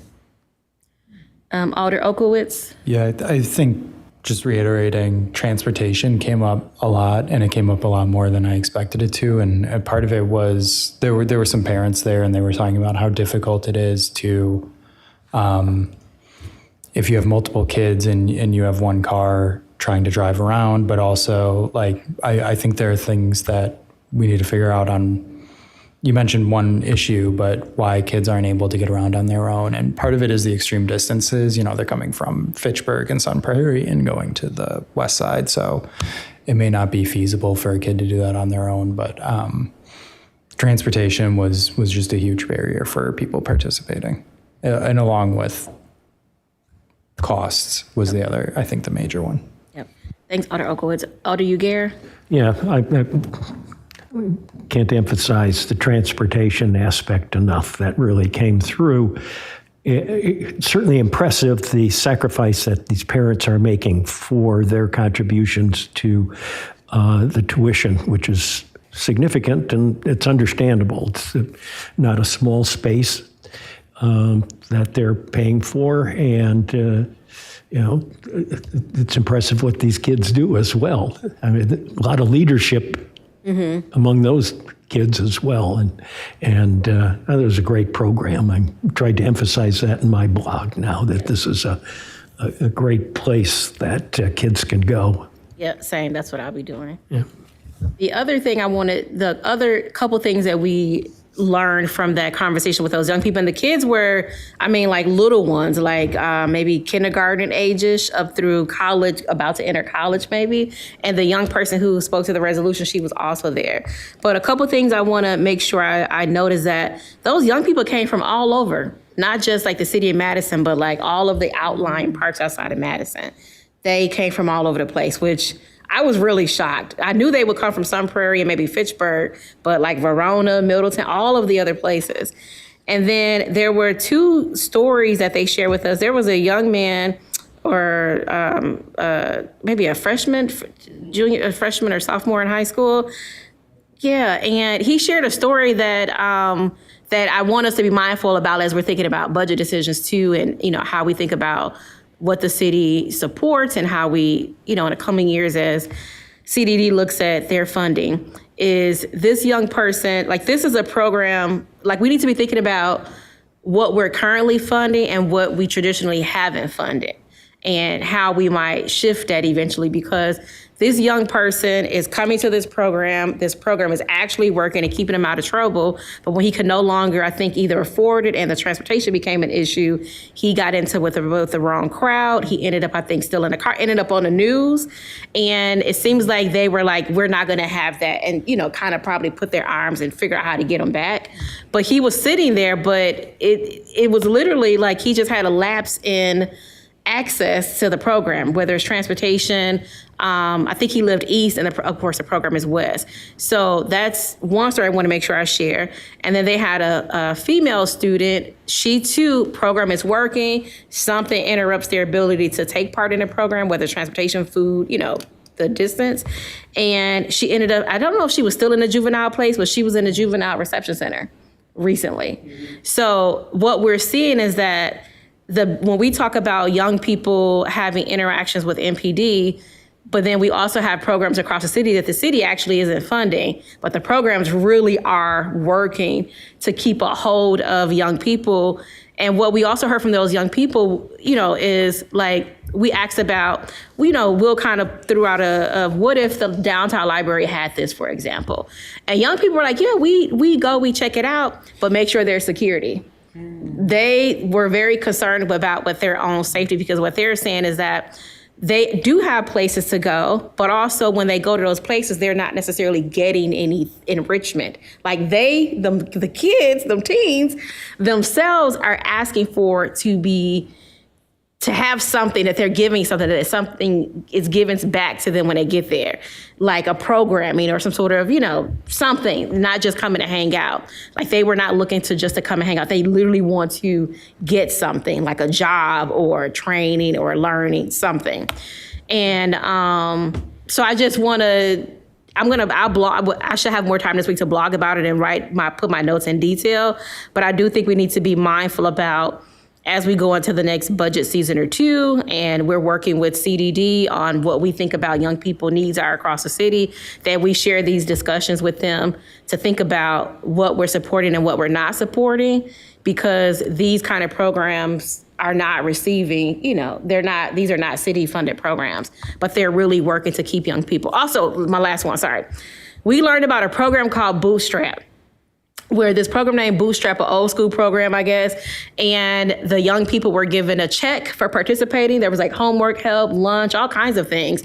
Alder Okowitz? Yeah, I think just reiterating, transportation came up a lot, and it came up a lot more than I expected it to. And part of it was there were some parents there, and they were talking about how difficult it is to, if you have multiple kids and you have one car, trying to drive around, but also I think there are things that we need to figure out on. You mentioned one issue, but why kids aren't able to get around on their own. And part of it is the extreme distances. They're coming from Fitchburg and Sun Prairie and going to the west side. So it may not be feasible for a kid to do that on their own. But transportation was just a huge barrier for people participating. And along with costs was the other, I think, the major one. Yep. Thanks, Alder Okowitz. Alder Ugair? Yeah, I can't emphasize the transportation aspect enough. That really came through. It's certainly impressive, the sacrifice that these parents are making for their contributions to the tuition, which is significant, and it's understandable. It's not a small space that they're paying for, and it's impressive what these kids do as well. I mean, a lot of leadership among those kids as well. And it was a great program. I tried to emphasize that in my blog now, that this is a great place that kids can go. Yeah, same. That's what I'll be doing. Yeah. The other thing the other couple things that we learned from that conversation with those young people, and the kids were, little ones, maybe kindergarten age-ish up through college, about to enter college maybe. And the young person who spoke to the resolution, she was also there. But a couple things I want to make sure I notice that those young people came from all over, not just the city of Madison, but all of the outlying parts outside of Madison. They came from all over the place, which I was really shocked. I knew they would come from Sun Prairie and maybe Fitchburg, but Verona, Middleton, all of the other places. And then there were two stories that they shared with us. There was a young man, or maybe a freshman or sophomore in high school, Yeah, and he shared a story that that I want us to be mindful about as we're thinking about budget decisions too, and how we think about what the city supports and how we, in the coming years as CDD looks at their funding, is this young person, like this is a program, like we need to be thinking about what we're currently funding and what we traditionally haven't funded and how we might shift that eventually, because this young person is coming to this program. This program is actually working and keeping him out of trouble. But when he could no longer, I think, either afford it and the transportation became an issue, he got into with the wrong crowd. He ended up, I think, still in the car, ended up on the news. And it seems like they were like, we're not going to have that. And, kind of probably put their arms and figure out how to get him back. But he was sitting there, but it was literally like he just had a lapse in access to the program, whether it's transportation. I think he lived east, and of course the program is west. So that's one story I want to make sure I share. And then they had a female student. She too, program is working. Something interrupts their ability to take part in the program, whether it's transportation, food, the distance. And she ended up, I don't know if she was still in the juvenile place, but she was in the juvenile reception center recently. So what we're seeing is that when we talk about young people having interactions with MPD, but then we also have programs across the city that the city actually isn't funding, but the programs really are working to keep a hold of young people. And what we also heard from those young people, is like, we asked about, we'll kind of threw out what if the downtown library had this, for example. And young people were like, yeah, we check it out, but make sure there's security. They were very concerned about with their own safety, because what they're saying is that they do have places to go, but also when they go to those places, they're not necessarily getting any enrichment. Like the kids, the teens themselves are asking to have something, that they're giving something, that something is given back to them when they get there, like a programming or some sort of, something, not just coming to hang out. Like they were not looking to come and hang out. They literally want to get something, like a job or training or learning something. And so I just want to, I'll blog. I should have more time this week to blog about it and put my notes in detail. But I do think we need to be mindful about, as we go into the next budget season or two, and we're working with CDD on what we think about young people needs are across the city, that we share these discussions with them to think about what we're supporting and what we're not supporting, because these kind of programs are not receiving, these are not city funded programs, but they're really working to keep young people. Also, my last one, sorry. We learned about a program called Bootstrap, where this program named Bootstrap, an old school program, I guess, and the young people were given a check for participating. There was like homework help, lunch, all kinds of things.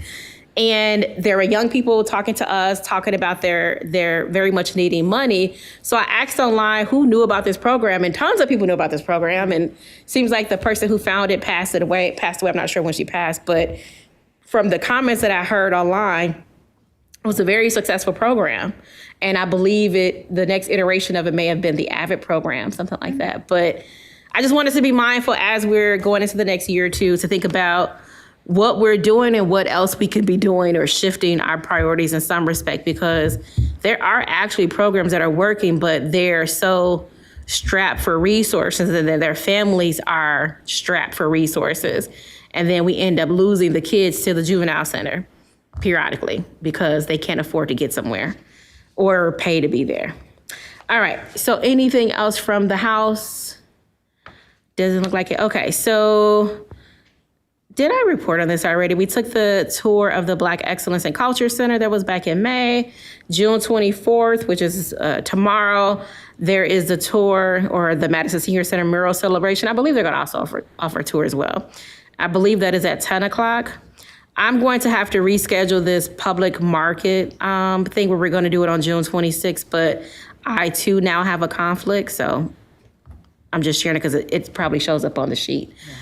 And there were young people talking to us, talking about their very much needing money. So I asked online who knew about this program, and tons of people knew about this program. And it seems like the person who found it passed away. I'm not sure when she passed, but from the comments that I heard online, it was a very successful program. And I believe the next iteration of it may have been the AVID program, something like that. But I just want us to be mindful as we're going into the next year or two to think about what we're doing and what else we could be doing or shifting our priorities in some respect, because there are actually programs that are working, but they're so strapped for resources, and then their families are strapped for resources. And then we end up losing the kids to the juvenile center periodically because they can't afford to get somewhere or pay to be there. All right, so anything else from the House? Doesn't look like it. Okay, so did I report on this already? We took the tour of the Black Excellence and Culture Center. That was back in May. June 24th, which is tomorrow, there is the tour, or the Madison Senior Center mural celebration. I believe they're gonna also offer a tour as well. I believe that is at 10 o'clock. I'm going to have to reschedule this public market thing where we're going to do it on June 26th, but I too now have a conflict, so I'm just sharing it because it probably shows up on the sheet. Yeah.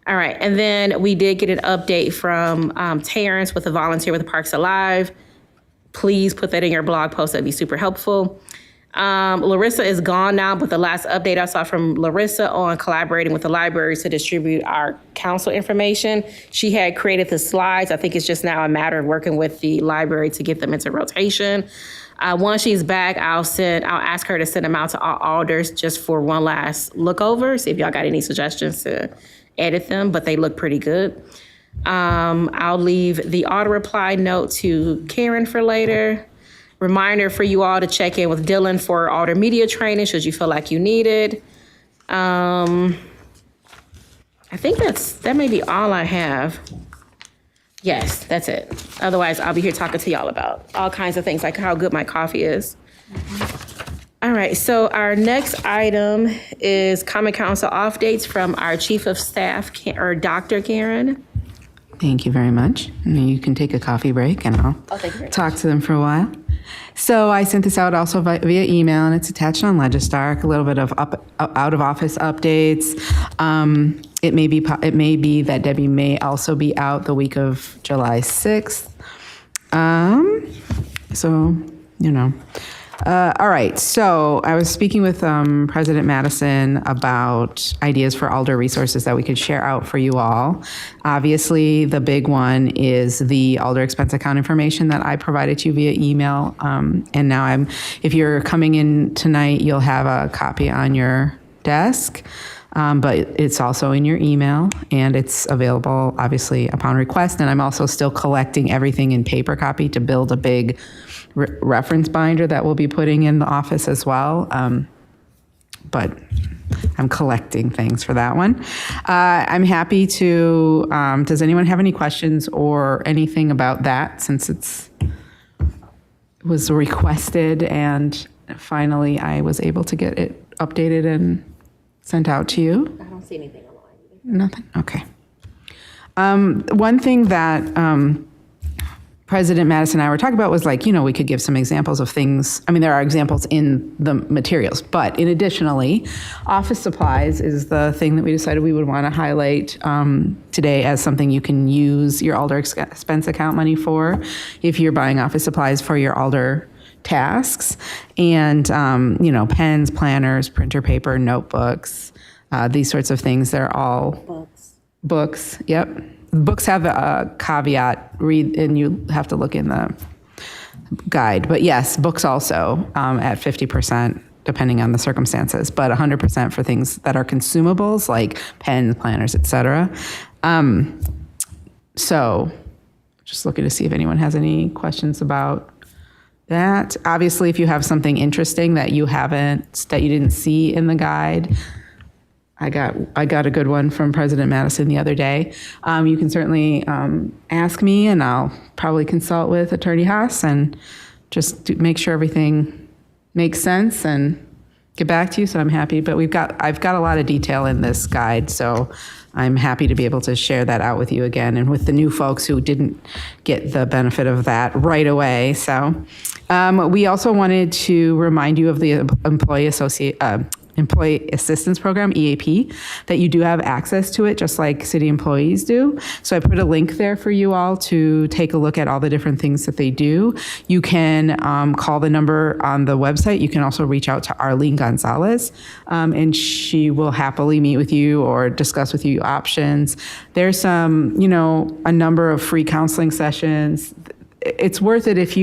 All right, and then we did get an update from Terrence with a volunteer with Parks Alive. Please put that in your blog post, that'd be super helpful. Larissa is gone now, but the last update I saw from Larissa on collaborating with the libraries to distribute our council information, she had created the slides. I think it's just now a matter of working with the library to get them into rotation. Once she's back, I'll ask her to send them out to all alders just for one last look over, see if y'all got any suggestions to edit them, but they look pretty good. I'll leave the auto reply note to Karen for later. Reminder for you all to check in with Dylan for alder media training should you feel like you need it. I think that may be all I have. Yes, that's it. Otherwise, I'll be here talking to y'all about all kinds of things, like how good my coffee is. All right, so our next item is Common Council off dates from our Chief of Staff, Dr. Karen. Thank you very much. And you can take a coffee break and I'll thank you very talk to them for a while. So I sent this out also via email, and it's attached on Legistark, a little bit of out of office updates. It may be that Debbie may also be out the week of July 6th. So, you know. All right, so I was speaking with President Madison about ideas for alder resources that we could share out for you all. Obviously, the big one is the alder expense account information that I provided to you via email. And now if you're coming in tonight, you'll have a copy on your desk. But it's also in your email, and it's available, obviously, upon request. And I'm also still collecting everything in paper copy to build a big reference binder that we'll be putting in the office as well. But I'm collecting things for that one. I'm happy to, does anyone have any questions or anything about that, since it was requested and finally I was able to get it updated and sent out to you? I don't see anything online. Nothing? Okay. One thing that President Madison and I were talking about was, like, you know, we could give some examples of things. I mean, there are examples in the materials, but additionally, office supplies is the thing that we decided we would want to highlight today as something you can use your alder expense account money for if you're buying office supplies for your alder tasks. And, you know, pens, planners, printer paper, notebooks, these sorts of things. They're all books. Yep. Books have a caveat, read, and you have to look in the guide. But yes, books also at 50%, depending on the circumstances, but 100% for things that are consumables like pens, planners, etc. So just looking to see if anyone has any questions about that. Obviously, if you have something interesting that you didn't see in the guide, I got a good one from President Madison the other day. You can certainly ask me, and I'll probably consult with Attorney Haas and just make sure everything makes sense and get back to you. So I'm happy, but I've got a lot of detail in this guide, so I'm happy to be able to share that out with you again, and with the new folks who didn't get the benefit of that right away. So we also wanted to remind you of the Employee Assistance Program, EAP, that you do have access to it just like city employees do. So I put a link there for you all to take a look at all the different things that they do. You can call the number on the website. You can also reach out to Arlene Gonzalez, and she will happily meet with you or discuss with you options. There's some, you know, a number of free counseling sessions. It's worth it if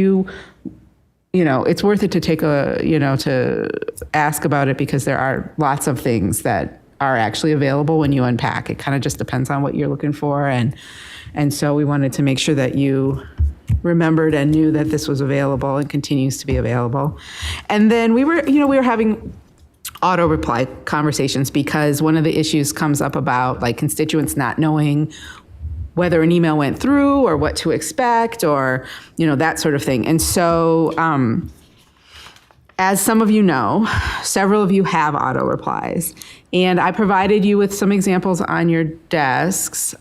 it's worth it to take to ask about it, because there are lots of things that are actually available when you unpack. It kind of just depends on what you're looking for. And so we wanted to make sure that you remembered and knew that this was available and continues to be available. And then we were having auto reply conversations, because one of the issues comes up about, like, constituents not knowing whether an email went through or what to expect, or, you know, that sort of thing. And so, as some of you know, several of you have auto replies, and I provided you with some examples on your desks.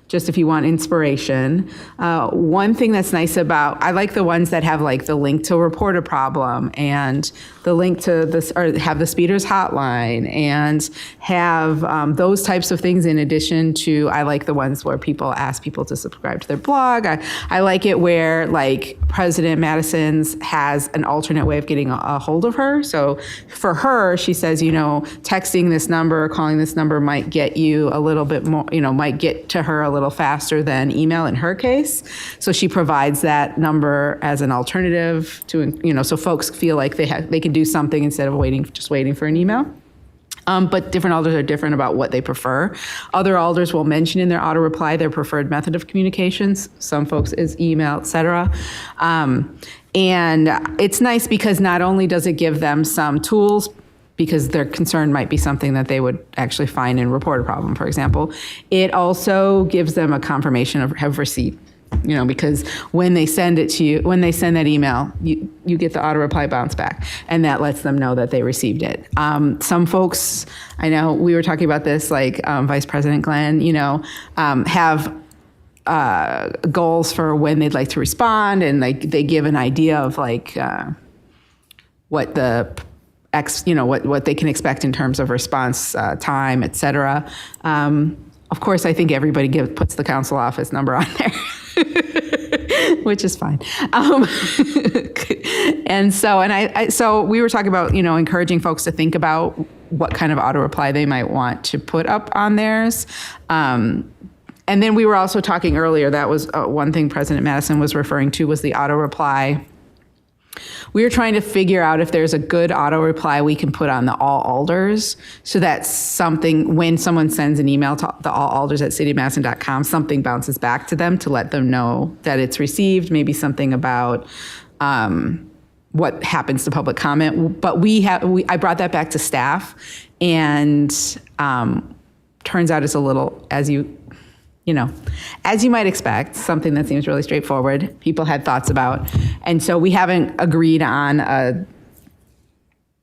just if you want inspiration. One thing that's nice about, I like the ones that have like the link to report a problem and the link to this, or have the speeders hotline and have those types of things in addition to, I like the ones where people ask people to subscribe to their blog. I like it where like President Madison's has an alternate way of getting a hold of her. So for her, she says, you know, texting this number, calling this number might get you a little bit more, you know, might get to her a little faster than email in her case. So she provides that number as an alternative to, you know, so folks feel like they can do something instead of just waiting for an email. But different alders are different about what they prefer. Other alders will mention in their auto reply their preferred method of communications. Some folks is email, et cetera. And it's nice because not only does it give them some tools, because their concern might be something that they would actually find and report a problem, for example, it also gives them a confirmation of receipt. You know, because when they send it to you, when they send that email, you get the auto reply bounce back, and that lets them know that they received it. Some folks, I know we were talking about this, like Vice President Glenn, you know, have goals for when they'd like to respond, and like they give an idea of like what what they can expect in terms of response time, et cetera. Of course, I think everybody puts the council office number on there, which is fine. So we were talking about, you know, encouraging folks to think about what kind of auto reply they might want to put up on theirs. And then we were also talking earlier, that was one thing President Madison was referring to, was the auto reply. We were trying to figure out if there's a good auto reply we can put on the all alders, so that's something when someone sends an email to the allalders@cityofmadison.com, something bounces back to them to let them know that it's received, maybe something about what happens to public comment. But I brought that back to staff, and turns out it's a little, as you might expect, something that seems really straightforward, people had thoughts about. And so we haven't agreed on a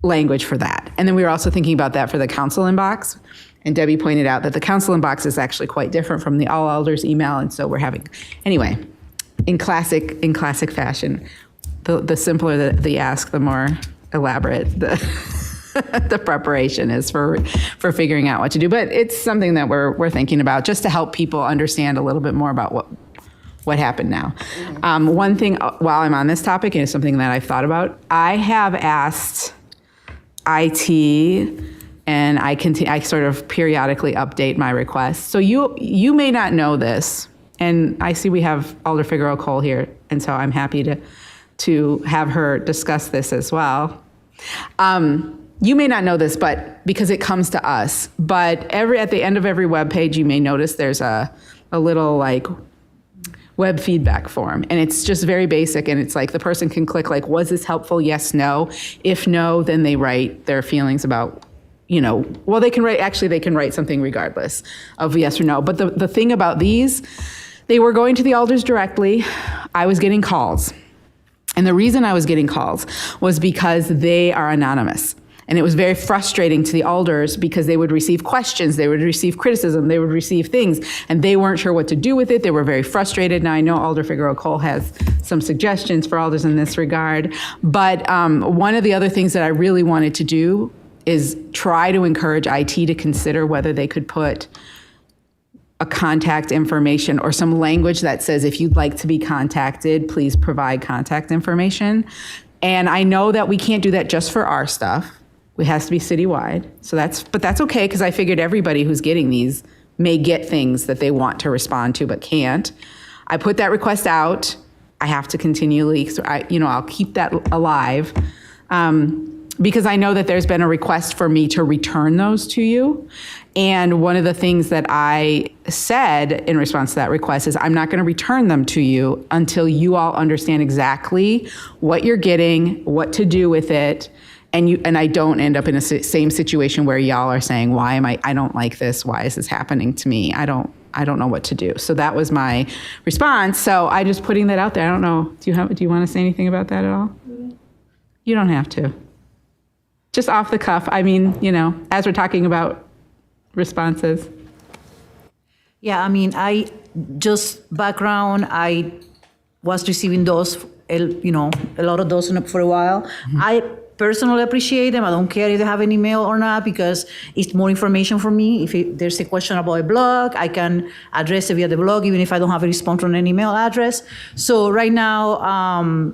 language for that. And then we were also thinking about that for the council inbox. And Debbie pointed out that the council inbox is actually quite different from the all alders email. And so anyway, in classic fashion, the simpler the ask, the more elaborate the preparation is for figuring out what to do. But it's something that we're thinking about just to help people understand a little bit more about what happened now. One thing while I'm on this topic, and it's something that I've thought about, I have asked IT, and I sort of periodically update my requests. So you may not know this, and I see we have Alder Figueroa Cole here, and so I'm happy to have her discuss this as well. You may not know this, but because it comes to us, but at the end of every web page, you may notice there's a little like web feedback form, and it's just very basic, and it's like the person can click like, was this helpful? Yes, no. If no, then they write their feelings about, well, they can write something regardless of yes or no. But the thing about these, they were going to the alders directly. I was getting calls. And the reason I was getting calls was because they are anonymous. And it was very frustrating to the alders because they would receive questions, they would receive criticism, they would receive things, and they weren't sure what to do with it. They were very frustrated. Now, I know Alder Figueroa Cole has some suggestions for alders in this regard, but one of the other things that I really wanted to do is try to encourage IT to consider whether they could put a contact information or some language that says, if you'd like to be contacted, please provide contact information. And I know that we can't do that just for our stuff. It has to be citywide. But that's okay, because I figured everybody who's getting these may get things that they want to respond to but can't. I put that request out. I have to continually, I'll keep that alive because I know that there's been a request for me to return those to you. And one of the things that I said in response to that request is I'm not going to return them to you until you all understand exactly what you're getting, what to do with it. And I don't end up in a same situation where y'all are saying, I don't like this. Why is this happening to me? I don't know what to do. So that was my response. So I just putting that out there. I don't know. Do you want to say anything about that at all? You don't have to. Just off the cuff. I mean, as we're talking about responses. Yeah, I mean, just background, I was receiving those, a lot of those for a while. I personally appreciate them. I don't care if they have an email or not because it's more information for me. If there's a question about a blog, I can address it via the blog, even if I don't have a response from an email address. So right now,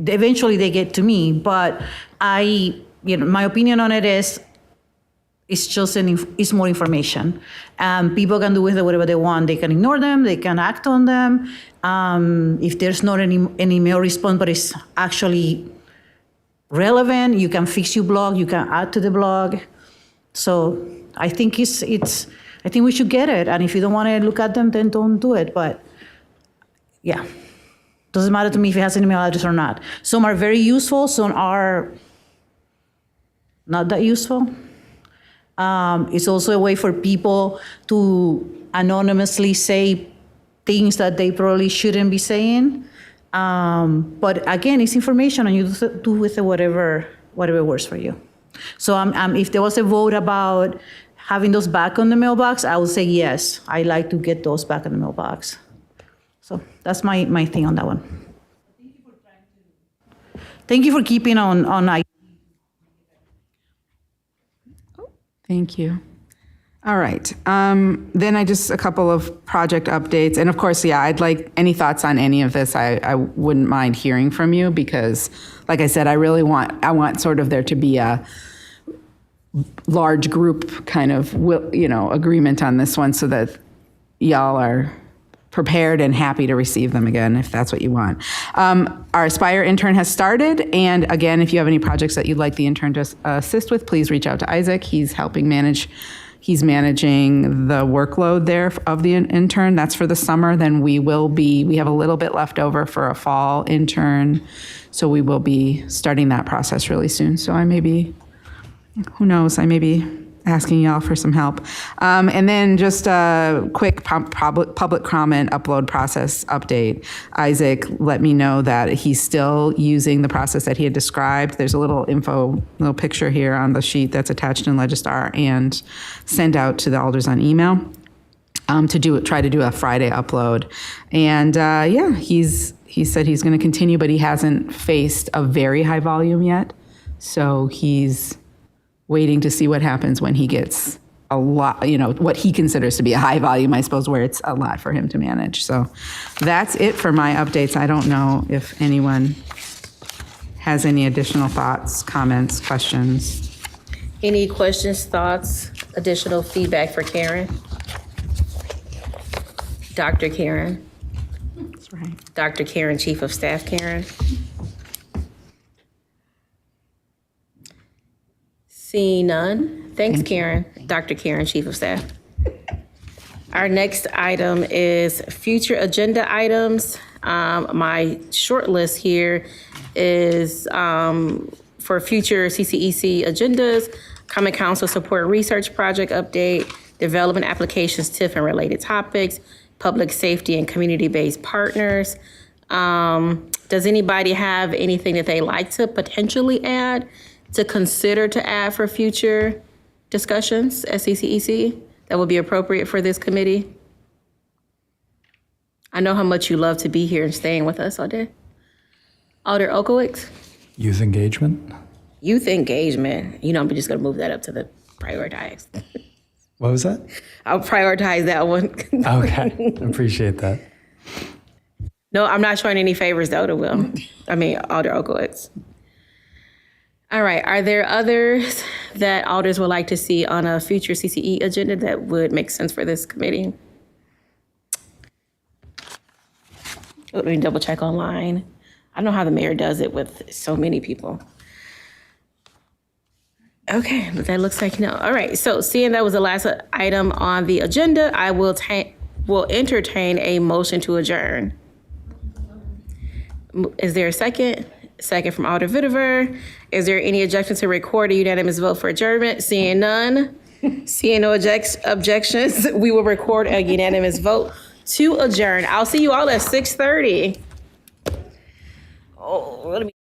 eventually they get to me, but my opinion on it is, it's more information. People can do with it whatever they want. They can ignore them. They can act on them. If there's not any email response, but it's actually relevant, you can fix your blog. You can add to the blog. So I think I think we should get it. And if you don't want to look at them, then don't do it. But yeah, doesn't matter to me if it has an email address or not. Some are very useful. Some are not that useful. It's also a way for people to anonymously say things that they probably shouldn't be saying. But again, it's information, and you do with it whatever works for you. So if there was a vote about having those back on the mailbox, I would say yes. I like to get those back in the mailbox. So that's my thing on that one. Thank you for keeping on. Thank you. All right. Then a couple of project updates. And of course, I'd like any thoughts on any of this. I wouldn't mind hearing from you because, like I said, I want sort of there to be a large group kind of, agreement on this one so that y'all are prepared and happy to receive them again, if that's what you want. Our Aspire intern has started. And again, if you have any projects that you'd like the intern to assist with, please reach out to Isaac. He's managing the workload there of the intern. That's for the summer. Then we have a little bit left over for a fall intern. So we will be starting that process really soon. So I may be asking y'all for some help. And then just a quick public comment upload process update. Isaac let me know that he's still using the process that he had described. There's a little picture here on the sheet that's attached in Legistar and sent out to the alders on email try to do a Friday upload. And he said he's going to continue, but he hasn't faced a very high volume yet. So he's waiting to see what happens when he gets a lot, what he considers to be a high volume, I suppose, where it's a lot for him to manage. So that's it for my updates. I don't know if anyone has any additional thoughts, comments, questions. Any questions, thoughts, additional feedback for Karen? Dr. Karen? That's right. Dr. Karen, Chief of Staff Karen? Seeing none. Thanks, Karen. Dr. Karen, Chief of Staff. Our next item is future agenda items. My short list here is for future CCEC agendas, Common Council Support Research Project Update, Development Applications, TIF and related topics, Public Safety and Community-Based Partners. Does anybody have anything that they like to potentially add, to consider to add for future discussions at CCEC that would be appropriate for this committee? I know how much you love to be here and staying with us all day. Alder Okowicz? Youth engagement? Youth engagement. I'm just gonna move that up to the prioritize. What was that? I'll prioritize that one. Okay, appreciate that. No, I'm not showing any favors to Alder Okowicz. All right, are there others that alders would like to see on a future CCE agenda that would make sense for this committee? Let me double check online. I don't know how the mayor does it with so many people. Okay, but that looks like no. All right, so seeing that was the last item on the agenda, I will entertain a motion to adjourn. Is there a second? Second from Alder Vitiver. Is there any objection to record a unanimous vote for adjournment? Seeing none, seeing no objections, we will record a unanimous vote to adjourn. I'll see you all at 6:30. Oh, let me